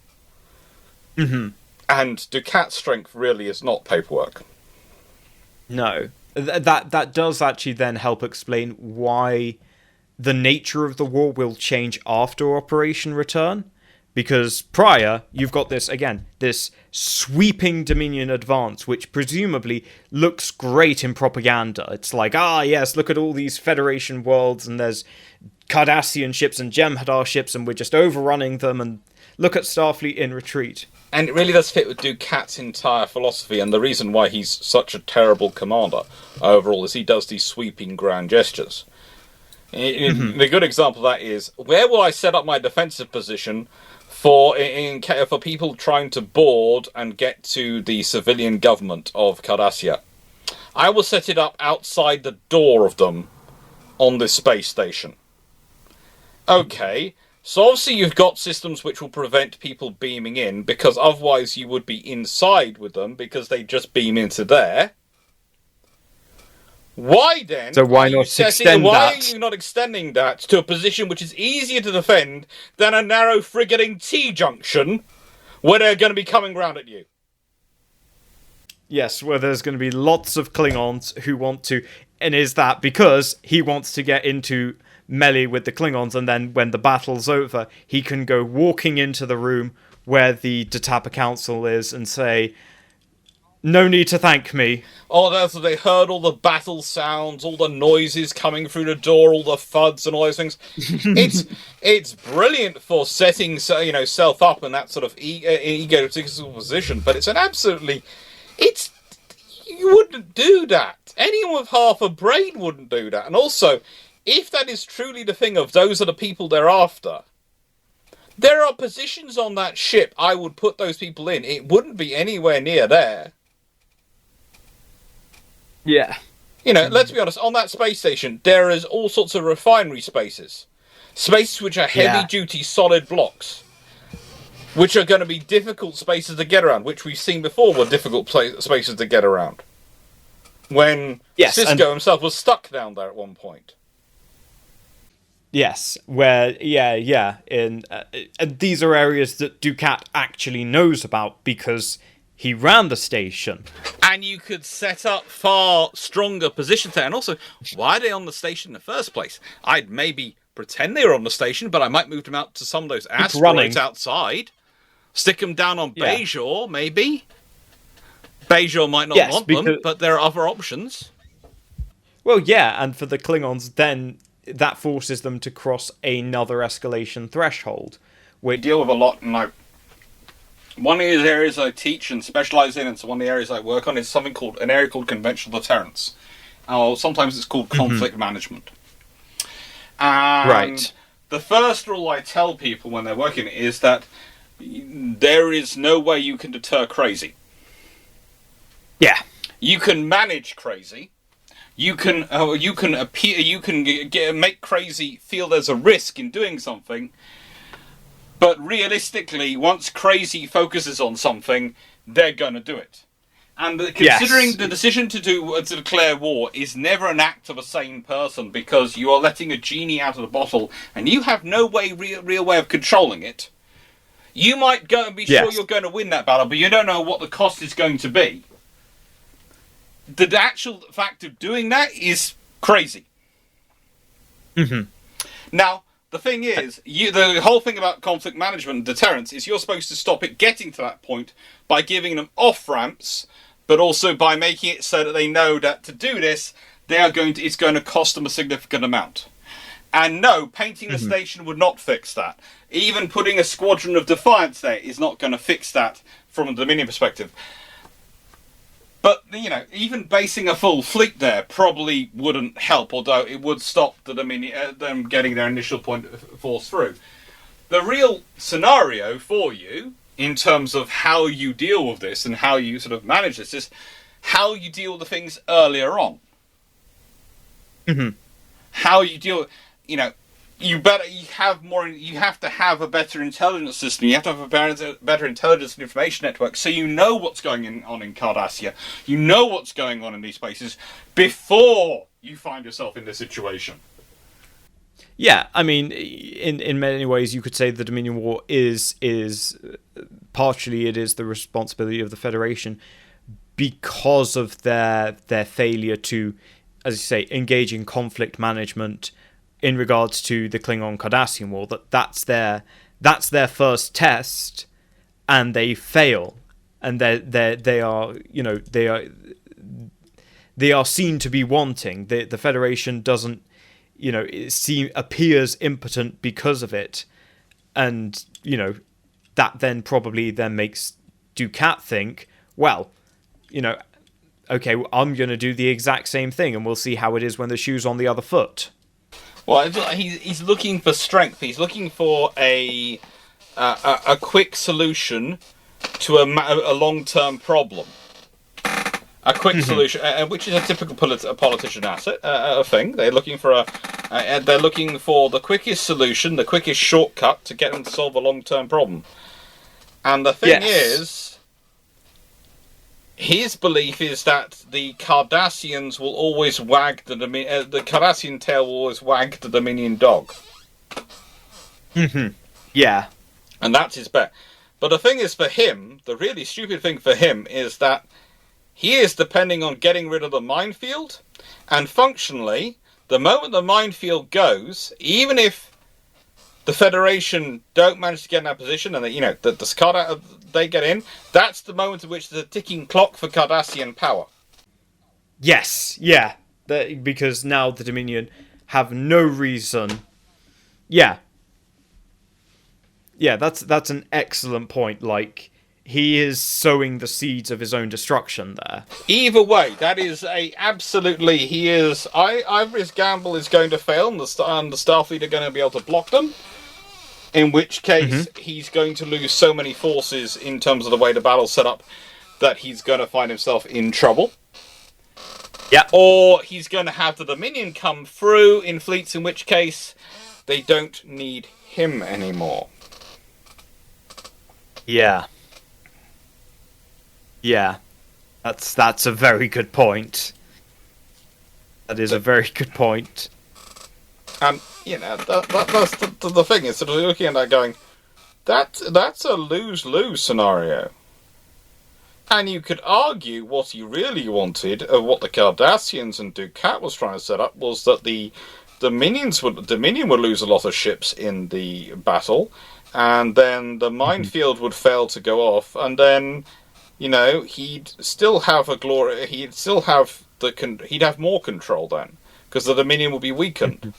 And Ducat's strength really is not paperwork. No, that does actually then help explain why the nature of the war will change after Operation Return, because prior you've got this sweeping Dominion advance, which presumably looks great in propaganda. It's like, yes, look at all these Federation worlds, and there's Cardassian ships and Jem'Hadar ships, and we're just overrunning them, and look at Starfleet in retreat. And it really does fit with Ducat's entire philosophy, and the reason why he's such a terrible commander overall is he does these sweeping grand gestures. The good example of that is, where will I set up my defensive position for people trying to board and get to the civilian government of Cardassia? I will set it up outside the door of them on this space station. Okay. So obviously you've got systems which will prevent people beaming in, because otherwise you would be inside with them, because they just beam into there. Why then? So why not extend why that? are you not extending that to a position which is easier to defend than a narrow frigating T-junction where they're going to be coming round at you? Yes, where there's going to be lots of Klingons who want to... And is that because he wants to get into melee with the Klingons, and then when the battle's over, he can go walking into the room where the Detapa Council is and say, "No need to thank me." Oh, that's they heard all the battle sounds, all the noises coming through the door, all the thuds and all those things. It's brilliant for setting self up in that sort of egotistical position, but it's an absolutely you wouldn't do that. Anyone with half a brain wouldn't do that. And also, if that is truly the thing of those are the people they're after, there are positions on that ship I would put those people in. It wouldn't be anywhere near there. Yeah. Let's be honest, on that space station, there is all sorts of refinery spaces. Spaces which are heavy-duty solid blocks, which are going to be difficult spaces to get around, which we've seen before were difficult spaces to get around. When Sisko himself was stuck down there at one point. Yes, where, and these are areas that Ducat actually knows about because he ran the station. And you could set up far stronger positions there. And also, why are they on the station in the first place? I'd maybe pretend they were on the station, but I might move them out to some of those asteroids outside. Stick them down on Bajor, maybe. Bajor might not want them, but there are other options. Well, yeah, and for the Klingons, then that forces them to cross another escalation threshold. We deal with a lot, and one of the areas I teach and specialise in, and so one of the areas I work on, is an area called conventional deterrence. Or sometimes it's called conflict management. And the first rule I tell people when they're working is that there is no way you can deter crazy. Yeah. You can manage crazy. You can make crazy feel there's a risk in doing something. But realistically, once crazy focuses on something, they're going to do it. And considering the decision to declare war is never an act of a sane person, because you are letting a genie out of the bottle and you have no real way of controlling it. You might go and be sure you're going to win that battle, but you don't know what the cost is going to be. The actual fact of doing that is crazy. Mm-hmm. Now, the thing is, the whole thing about conflict management and deterrence is you're supposed to stop it getting to that point by giving them off-ramps, but also by making it so that they know that to do this, it's going to cost them a significant amount. And no, painting the station would not fix that. Even putting a squadron of Defiance there is not going to fix that from a Dominion perspective. But, even basing a full fleet there probably wouldn't help, although it would stop the Dominion, them getting their initial point of force through. The real scenario for you, in terms of how you deal with this and how you sort of manage this, is how you deal with the things earlier on. Mm-hmm. How you deal... You have to have a better intelligence system. You have to have a better intelligence and information network, so you know what's going on in Cardassia. You know what's going on in these places before you find yourself in this situation. Yeah, I mean, in many ways, you could say the Dominion War is partially it is the responsibility of the Federation because of their failure to, as you say, engage in conflict management in regards to the Klingon-Cardassian War. That's their first test, and they fail, and they are seen to be wanting. The Federation doesn't, appears impotent because of it, and that then probably makes Ducat think, well, okay, I'm going to do the exact same thing, and we'll see how it is when the shoe's on the other foot. Well, he's looking for strength. He's looking for a quick solution to a long-term problem. A quick solution, which is a typical politician thing. They're looking for the quickest solution, the quickest shortcut to get them to solve a long-term problem. And the thing is, his belief is that the Cardassians will always wag the Cardassian tail will always wag the Dominion dog. Yeah. And that's his bet. But the thing is, for him, the really stupid thing for him is that he is depending on getting rid of the minefield, and functionally, the moment the minefield goes, even if the Federation don't manage to get in that position, and they get in, that's the moment at which there's a ticking clock for Cardassian power. Yes, yeah. Because now the Dominion have no reason. Yeah. Yeah, that's an excellent point. Like, he is sowing the seeds of his own destruction there. Either way, that is absolutely, he is, either his gamble is going to fail and the Starfleet are going to be able to block them, in which case he's going to lose so many forces in terms of the way the battle's set up that he's going to find himself in trouble. Yeah. Or he's going to have the Dominion come through in fleets, in which case they don't need him anymore. Yeah. Yeah. That's a very good point. That is a very good point. And, that's the thing, is sort of looking at that going, that's a lose-lose scenario. And you could argue what he really wanted, what the Cardassians and Dukat was trying to set up, was that the Dominion would lose a lot of ships in the battle, and then the minefield would fail to go off, and then, he'd still have he'd have more control then, because the Dominion would be weakened.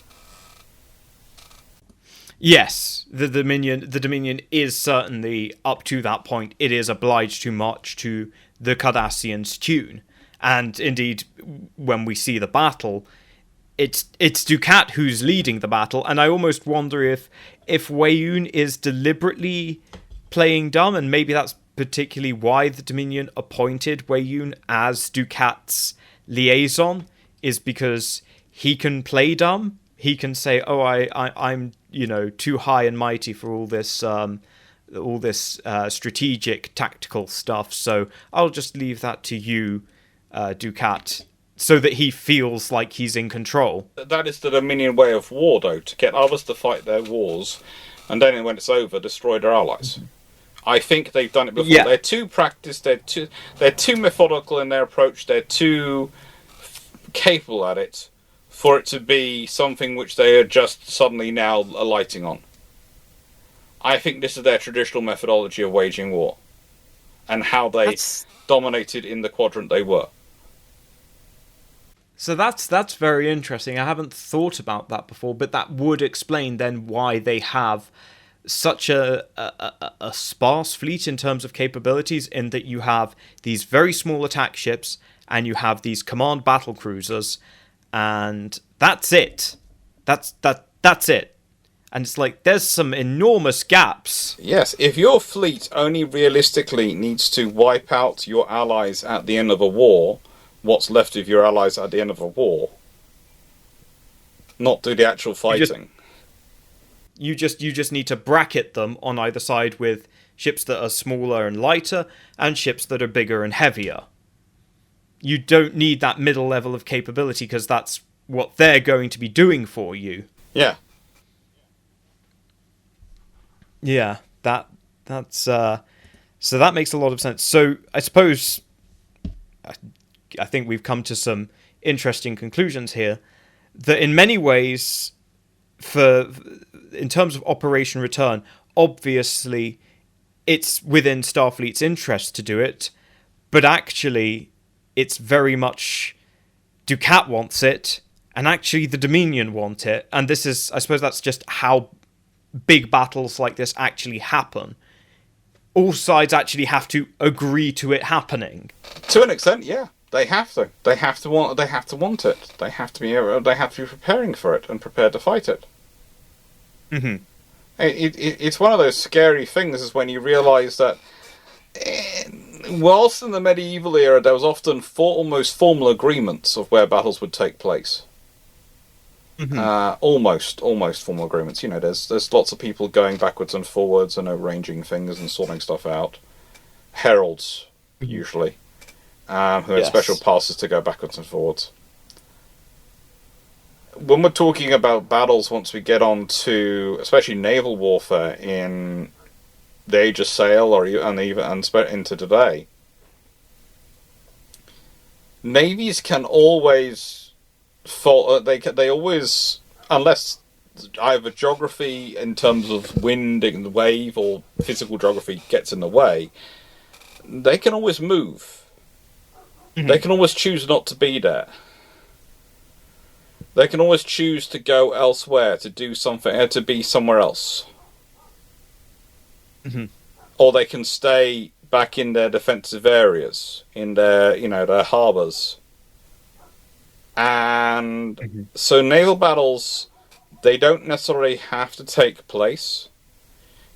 Yes, the Dominion is certainly, up to that point, it is obliged to march to the Cardassians' tune. And indeed, when we see the battle, it's Dukat who's leading the battle, and I almost wonder if Weyoun is deliberately playing dumb, and maybe that's particularly why the Dominion appointed Weyoun as Dukat's liaison, is because he can play dumb. He can say, "Oh, I'm too high and mighty for all this strategic, tactical stuff. So I'll just leave that to you, Dukat," so that he feels like he's in control. That is the Dominion way of war, though, to get others to fight their wars, and then when it's over, destroy their allies. I think they've done it before. Yeah. They're too practiced. They're too methodical in their approach. They're too capable at it for it to be something which they are just suddenly now alighting on. I think this is their traditional methodology of waging war, and how they dominated in the quadrant they were. So that's very interesting. I haven't thought about that before, but that would explain then why they have such a sparse fleet in terms of capabilities, in that you have these very small attack ships and you have these command battle cruisers, and that's it. That's it. And it's like, there's some enormous gaps. Yes, if your fleet only realistically needs to wipe out your allies at the end of a war, what's left of your allies at the end of a war, not do the actual fighting. You just need to bracket them on either side with ships that are smaller and lighter, and ships that are bigger and heavier. You don't need that middle level of capability, because that's what they're going to be doing for you. Yeah. Yeah, that's so that makes a lot of sense. So I suppose I think we've come to some interesting conclusions here, that in many ways, in terms of Operation Return, obviously it's within Starfleet's interest to do it, but actually it's very much Dukat wants it, and actually the Dominion want it, and this is, I suppose that's just how big battles like this actually happen. All sides actually have to agree to it happening. To an extent, yeah. They have to. They have to want it. They have to be preparing for it and prepared to fight it. Mm-hmm. It's one of those scary things, is when you realise that whilst in the medieval era there was often almost formal agreements of where battles would take place. Mm-hmm. Almost formal agreements. There's lots of people going backwards and forwards and arranging things and sorting stuff out. Heralds, usually. who had special passes to go backwards and forwards. When we're talking about battles, once we get on to, especially naval warfare in the Age of Sail and into today, navies can always fall. They always, unless either geography in terms of wind and the wave or physical geography gets in the way, they can always move. Mm-hmm. They can always choose not to be there. They can always choose to go elsewhere, to do something, to be somewhere else. Mm-hmm. Or they can stay back in their defensive areas, in their, their harbours. And so naval battles, they don't necessarily have to take place.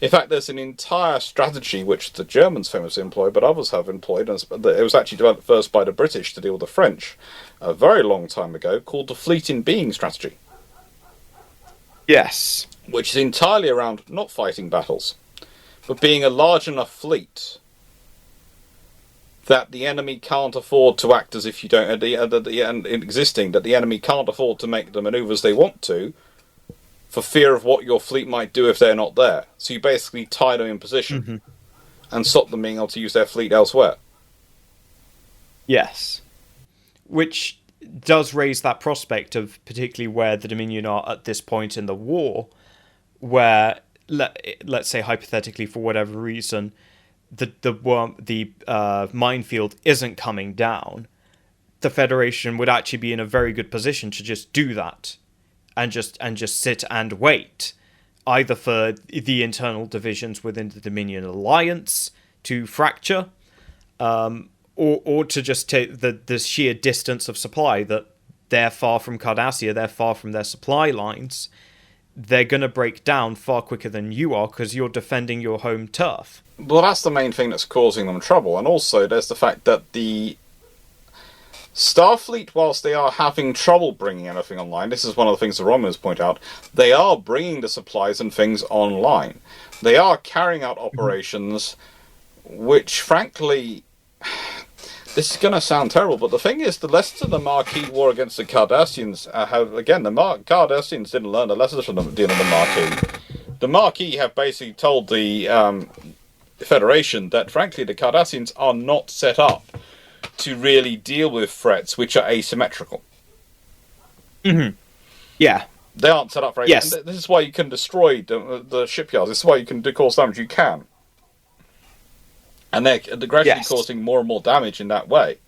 In fact, there's an entire strategy which the Germans famously employ, but others have employed, and it was actually developed first by the British to deal with the French a very long time ago, called the fleet in being strategy. Yes. Which is entirely around not fighting battles, but being a large enough fleet that the enemy can't afford to act as if you don't, that the enemy can't afford to make the manoeuvres they want to, for fear of what your fleet might do if they're not there. So you basically tie them in position and stop them being able to use their fleet elsewhere. Yes. Which does raise that prospect of particularly where the Dominion are at this point in the war, where, let's say hypothetically for whatever reason, the minefield isn't coming down, the Federation would actually be in a very good position to just do that. And just sit and wait, either for the internal divisions within the Dominion alliance to fracture, or to just take the sheer distance of supply, that they're far from Cardassia, they're far from their supply lines. They're going to break down far quicker than you are because you're defending your home turf. Well, that's the main thing that's causing them trouble. And also there's the fact that the Starfleet, whilst they are having trouble bringing anything online, this is one of the things the Romans point out, they are bringing the supplies and things online. They are carrying out operations which, frankly, this is going to sound terrible, but the thing is, the lessons of the Marquee war against the Cardassians Cardassians didn't learn the lessons from dealing with the Marquee. The Marquee have basically told the Federation that, frankly, the Cardassians are not set up to really deal with threats which are asymmetrical. Mm-hmm. Yeah. They aren't set up for yes. This is why you can destroy the shipyards. This is why you can cause damage. You can. And they're gradually causing more and more damage in that way.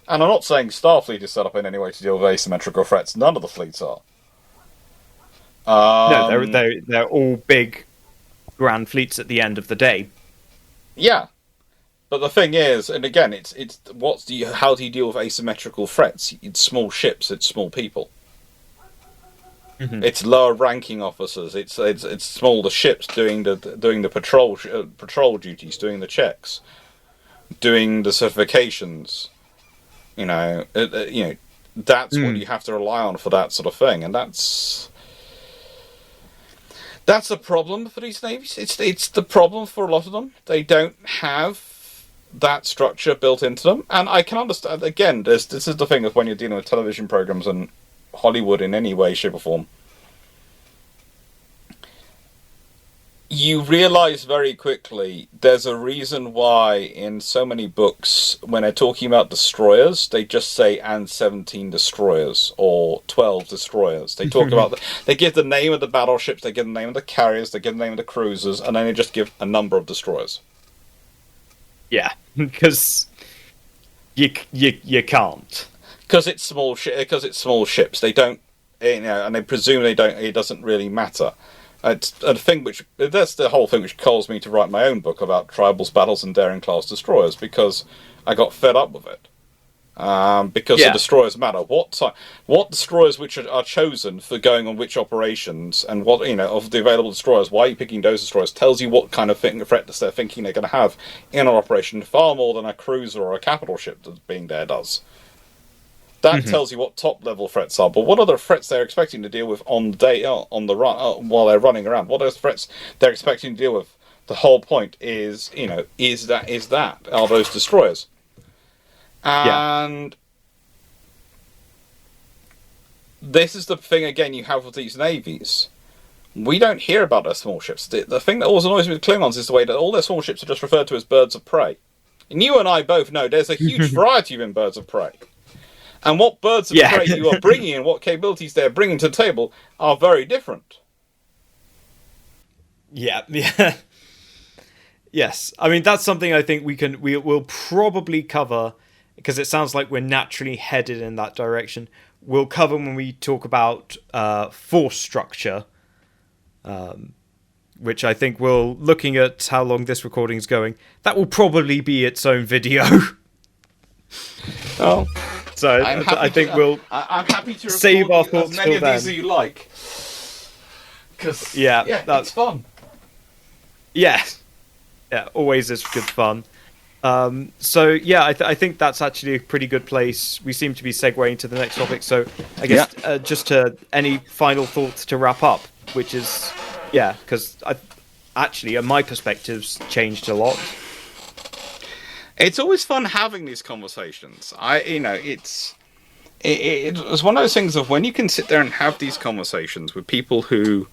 And I'm not saying Starfleet is set up in any way to deal with asymmetrical threats. None of the fleets are. No, they're all big, grand fleets at the end of the day. Yeah. But the thing is, and again, how do you deal with asymmetrical threats? It's small ships, it's small people. Mm-hmm. It's lower ranking officers. It's smaller ships doing the patrol duties, doing the checks, doing the certifications. That's what you have to rely on for that sort of thing, and that's a problem for these navies. It's the problem for a lot of them. They don't have that structure built into them, and I can understand. Again, this is the thing of when you're dealing with television programs and Hollywood in any way, shape, or form. You realize very quickly there's a reason why in so many books, when they're talking about destroyers, they just say "and 17 destroyers" or 12 destroyers. They talk about they give the name of the battleships, they give the name of the carriers, they give the name of the cruisers, and then they just give a number of destroyers. Yeah, because you can't. Because it's small ships. They don't, and they presume they don't. It doesn't really matter. It's a thing that's the whole thing which caused me to write my own book about tribals, battles, and daring class destroyers, because I got fed up with it. Because the destroyers matter. What destroyers which are chosen for going on which operations, and what of the available destroyers, why are you picking those destroyers, tells you what kind of threat they're thinking they're going to have in an operation, far more than a cruiser or a capital ship that's being there does. That tells you what top level threats are, but what other threats they're expecting to deal with on the day, on the run, while they're running around? What are threats they're expecting to deal with? The whole point is, are those destroyers? And this is the thing, again, you have with these navies. We don't hear about their small ships. The thing that always annoys me with Klingons is the way that all their small ships are just referred to as birds of prey. And you and I both know there's a huge variety in birds of prey. And what birds of prey you are bringing and what capabilities they're bringing to the table are very different. Yeah. Yes. I mean, that's something I think we'll probably cover, because it sounds like we're naturally headed in that direction. We'll cover when we talk about force structure, which I think looking at how long this recording is going, that will probably be its own video. Oh. So I think I'm happy to save our thoughts as many of till these as you like. Because, that's it's fun. Yeah, always is good fun. I think that's actually a pretty good place. We seem to be segueing to the next topic. So I guess just to any final thoughts to wrap up, which is, because my perspective's changed a lot. It's always fun having these conversations. It's one of those things of when you can sit there and have these conversations with people who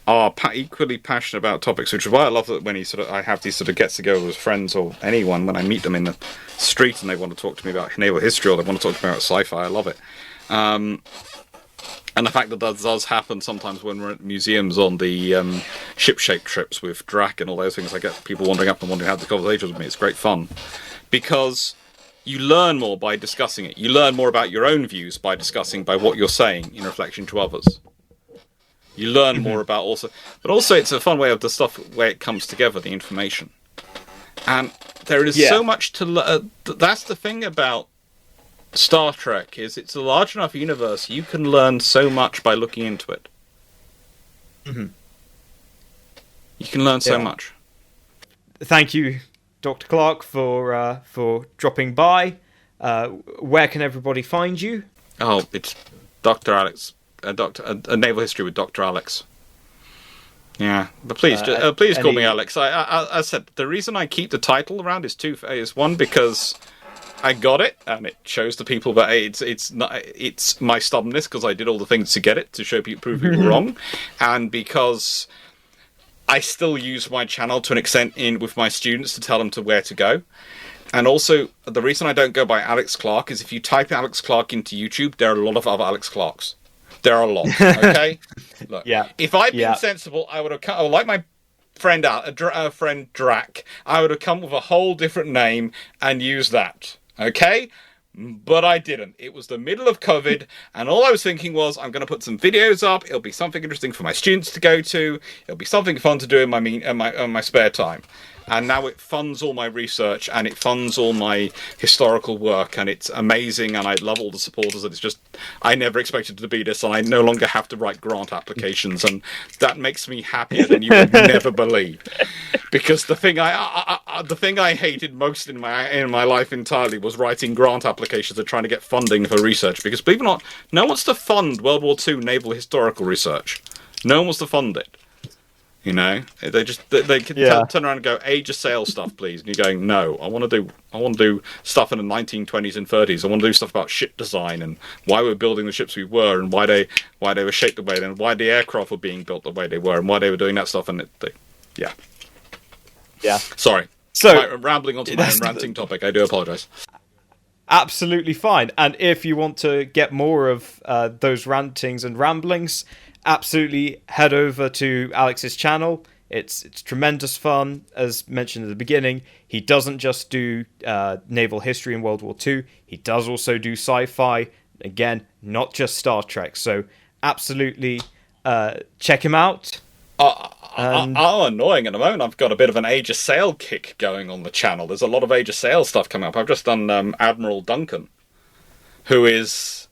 are equally passionate about topics, which is why I love that when I have these sort of gets-together with friends or anyone, when I meet them in the street and they want to talk to me about naval history or they want to talk to me about sci-fi, I love it. And the fact that does happen sometimes when we're at museums on the ship-shape trips with Drac and all those things. I get people wandering up and wanting to have the conversations with me. It's great fun. Because you learn more by discussing it. You learn more about your own views by what you're saying in reflection to others. You learn more about but also it's a fun way of the stuff where it comes together, the information. And there is so much to learn. That's the thing about Star Trek, is it's a large enough universe, you can learn so much by looking into it. Mm-hmm. You can learn so much. Thank you, Dr. Clarke, for dropping by. Where can everybody find you? Oh, it's Dr. Alex. A Naval History with Dr. Alex. Yeah, but please call me Alex. I said the reason I keep the title around is one, because I got it and it shows the people that it's my stubbornness because I did all the things to get it, to show people, prove people wrong, and because I still use my channel to an extent with my students to tell them where to go. And also, the reason I don't go by Alex Clarke is if you type Alex Clarke into YouTube, there are a lot of other Alex Clarks. There are a lot, okay? Look, if I'd been sensible, I would have come, like my friend Drac, I would have come with a whole different name and used that, okay? But I didn't. It was the middle of COVID, and all I was thinking was, I'm going to put some videos up, it'll be something interesting for my students to go to, it'll be something fun to do in my spare time. And now it funds all my research, and it funds all my historical work, and it's amazing, and I love all the supporters, and it's just, I never expected it to be this, and I no longer have to write grant applications, and that makes me happier than you would never believe. Because the thing I hated most in my life entirely was writing grant applications and trying to get funding for research, because believe it or not, no one wants to fund World War II naval historical research. No one wants to fund it. You know, they can turn around and go, Age of Sail stuff, please. And you're going, no, I want to do stuff in the 1920s and 30s. I want to do stuff about ship design and why we're building the ships we were, and why they were shaped the way, and why the aircraft were being built the way they were, and why they were doing that stuff. And sorry. So I'm rambling onto my own ranting topic. I do apologise. Absolutely fine. And if you want to get more of those rantings and ramblings, absolutely head over to Alex's channel. It's tremendous fun. As mentioned at the beginning, he doesn't just do naval history in World War II. He does also do sci-fi. Again, not just Star Trek. So absolutely check him out. Annoying at the moment. I've got a bit of an Age of Sail kick going on the channel. There's a lot of Age of Sail stuff coming up. I've just done Admiral Duncan, who is...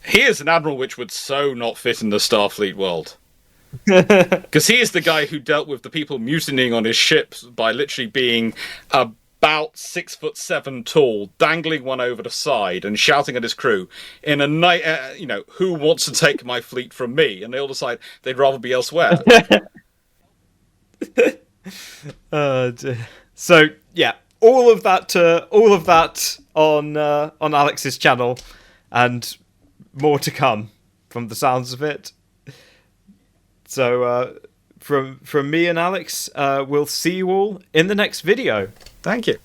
He is an admiral which would so not fit in the Starfleet world. Because he is the guy who dealt with the people mutinying on his ships by literally being about 6'7" tall, dangling one over the side and shouting at his crew in a night, who wants to take my fleet from me? And they all decide they'd rather be elsewhere. So, yeah, all of that on Alex's channel, and more to come from the sounds of it. So from me and Alex, we'll see you all in the next video. Thank you.